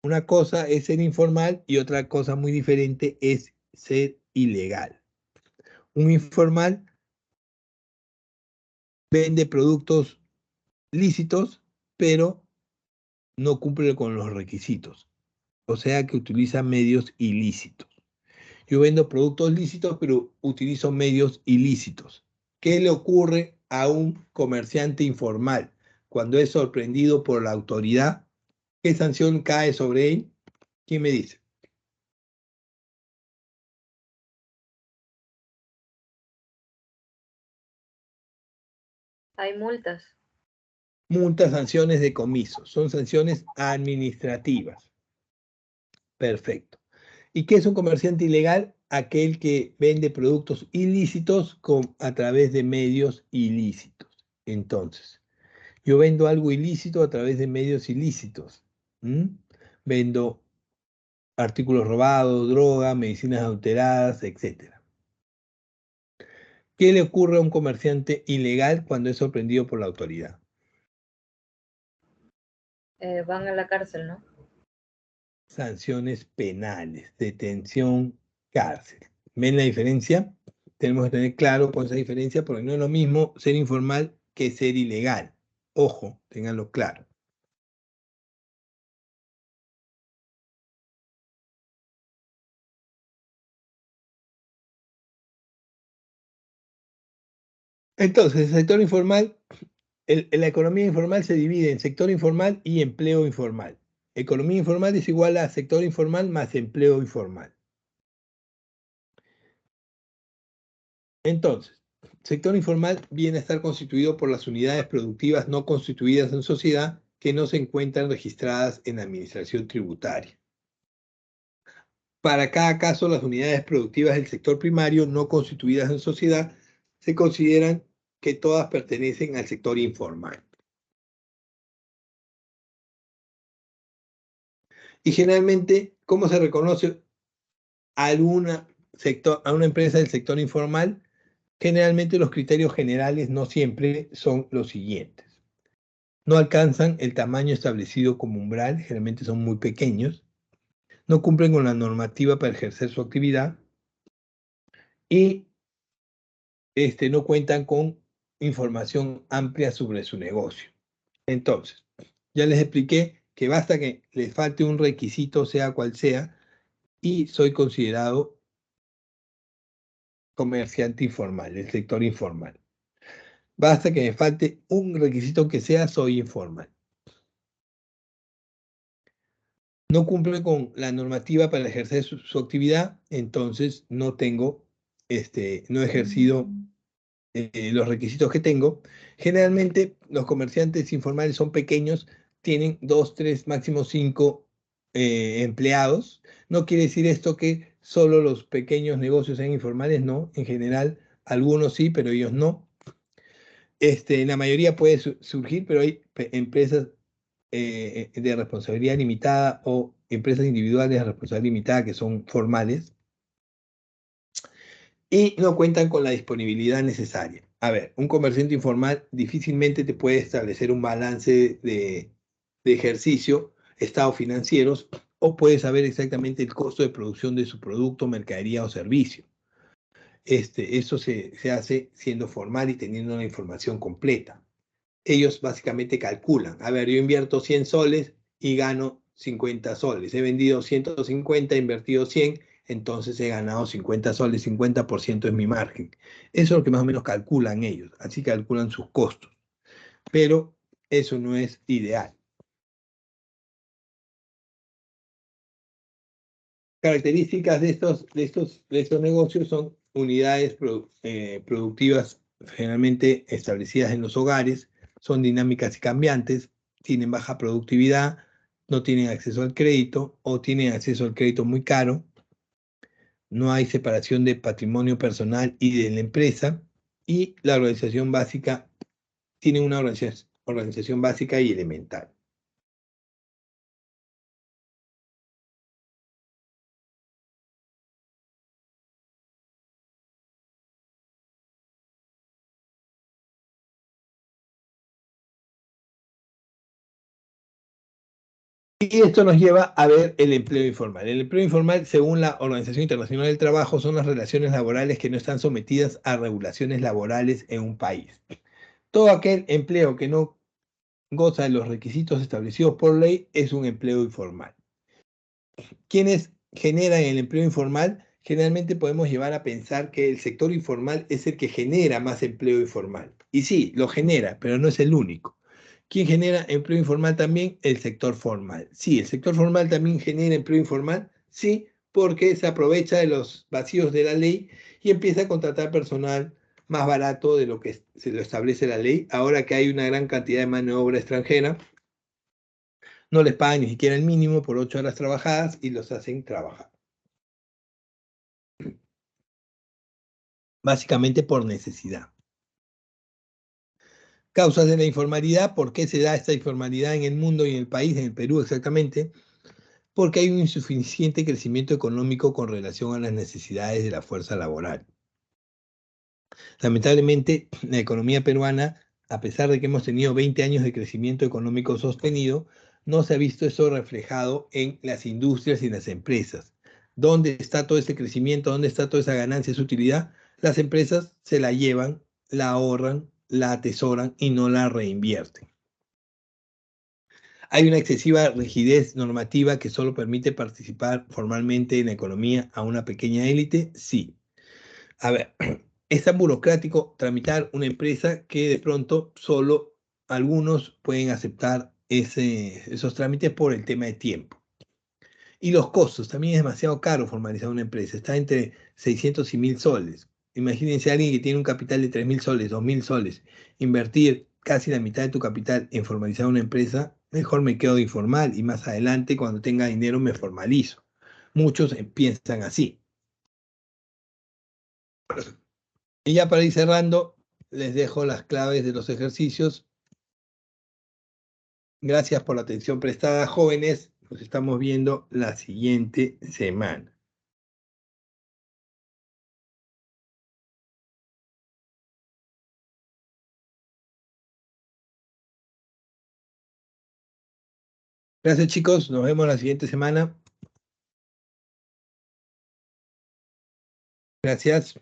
Una cosa es ser informal y otra cosa muy diferente es ser ilegal. Un informal vende productos lícitos, pero no cumple con los requisitos. O sea que utiliza medios ilícitos. Yo vendo productos lícitos, pero utilizo medios ilícitos. ¿Qué le ocurre a un comerciante informal cuando es sorprendido por la autoridad? ¿Qué sanción cae sobre él? ¿Quién me dice? Hay multas. Multas, sanciones, decomisos. Son sanciones administrativas. Perfecto. ¿Y qué es un comerciante ilegal? Aquel que vende productos ilícitos a través de medios ilícitos. Entonces, yo vendo algo ilícito a través de medios ilícitos. Vendo artículos robados, droga, medicinas adulteradas, etc. ¿Qué le ocurre a un comerciante ilegal cuando es sorprendido por la autoridad? Van a la cárcel, ¿no? Sanciones penales, detención, cárcel. ¿Ven la diferencia? Tenemos que tener claro con esa diferencia porque no es lo mismo ser informal que ser ilegal. Ojo, ténganlo claro. Entonces, el sector informal, la economía informal se divide en sector informal y empleo informal. Economía informal es igual a sector informal más empleo informal. Entonces, sector informal viene a estar constituido por las unidades productivas no constituidas en sociedad que no se encuentran registradas en la administración tributaria. Para cada caso, las unidades productivas del sector primario no constituidas en sociedad se consideran que todas pertenecen al sector informal. Y generalmente, ¿cómo se reconoce a una empresa del sector informal? Generalmente los criterios generales no siempre son los siguientes. No alcanzan el tamaño establecido como umbral, generalmente son muy pequeños, no cumplen con la normativa para ejercer su actividad y no cuentan con información amplia sobre su negocio. Entonces, ya les expliqué que basta que les falte un requisito, sea cual sea, y soy considerado comerciante informal, del sector informal. Basta que me falte un requisito que sea, soy informal. No cumple con la normativa para ejercer su actividad, entonces no tengo, no he ejercido los requisitos que tengo. Generalmente los comerciantes informales son pequeños, tienen 2, 3, máximo 5 empleados. No quiere decir esto que solo los pequeños negocios sean informales, no. En general, algunos sí, pero ellos no. En la mayoría puede surgir, pero hay empresas de responsabilidad limitada o empresas individuales de responsabilidad limitada que son formales y no cuentan con la disponibilidad necesaria. A ver, un comerciante informal difícilmente te puede establecer un balance de ejercicio, estados financieros, o puede saber exactamente el costo de producción de su producto, mercadería o servicio. Eso se hace siendo formal y teniendo la información completa. Ellos básicamente calculan, a ver, yo invierto 100 soles y gano 50 soles. He vendido 150, he invertido 100, entonces he ganado 50 soles, 50% es mi margen. Eso es lo que más o menos calculan ellos, así calculan sus costos. Pero eso no es ideal. características de estos negocios son unidades productivas generalmente establecidas en los hogares, son dinámicas y cambiantes, tienen baja productividad, no tienen acceso al crédito o tienen acceso al crédito muy caro, no hay separación de patrimonio personal y de la empresa, y la organización básica tiene una organización básica y elemental. Y esto nos lleva a ver el empleo informal. El empleo informal, según la Organización Internacional del Trabajo, son las relaciones laborales que no están sometidas a regulaciones laborales en un país. Todo aquel empleo que no goza de los requisitos establecidos por ley es un empleo informal. ¿Quiénes generan el empleo informal? Generalmente podemos llevar a pensar que el sector informal es el que genera más empleo informal. Y sí, lo genera, pero no es el único. ¿Quién genera empleo informal también? El sector formal. Sí, el sector formal también genera empleo informal, sí, porque se aprovecha de los vacíos de la ley y empieza a contratar personal más barato de lo que se lo establece la ley. Ahora que hay una gran cantidad de mano de obra extranjera, no les pagan ni siquiera el mínimo por 8 horas trabajadas y los hacen trabajar. Básicamente por necesidad. Causas de la informalidad. ¿Por qué se da esta informalidad en el mundo y en el país, en el Perú exactamente? Porque hay un insuficiente crecimiento económico con relación a las necesidades de la fuerza laboral. Lamentablemente, la economía peruana, a pesar de que hemos tenido 20 años de crecimiento económico sostenido, no se ha visto eso reflejado en las industrias y en las empresas. ¿Dónde está todo ese crecimiento? ¿Dónde está toda esa ganancia, esa utilidad? Las empresas se la llevan, la ahorran, la atesoran y no la reinvierten. ¿Hay una excesiva rigidez normativa que solo permite participar formalmente en la economía a una pequeña élite? Sí. A ver, es tan burocrático tramitar una empresa que de pronto solo algunos pueden aceptar esos trámites por el tema de tiempo. Y los costos, también es demasiado caro formalizar una empresa, está entre 600 y 1000 soles. Imagínense a alguien que tiene un capital de 3000 soles, 2000 soles, invertir casi la mitad de tu capital en formalizar una empresa, mejor me quedo de informal y más adelante cuando tenga dinero me formalizo. Muchos piensan así. Y ya para ir cerrando, les dejo las claves de los ejercicios. Gracias por la atención prestada, jóvenes. Nos estamos viendo la siguiente semana. Gracias, chicos. Nos vemos la siguiente semana. Gracias.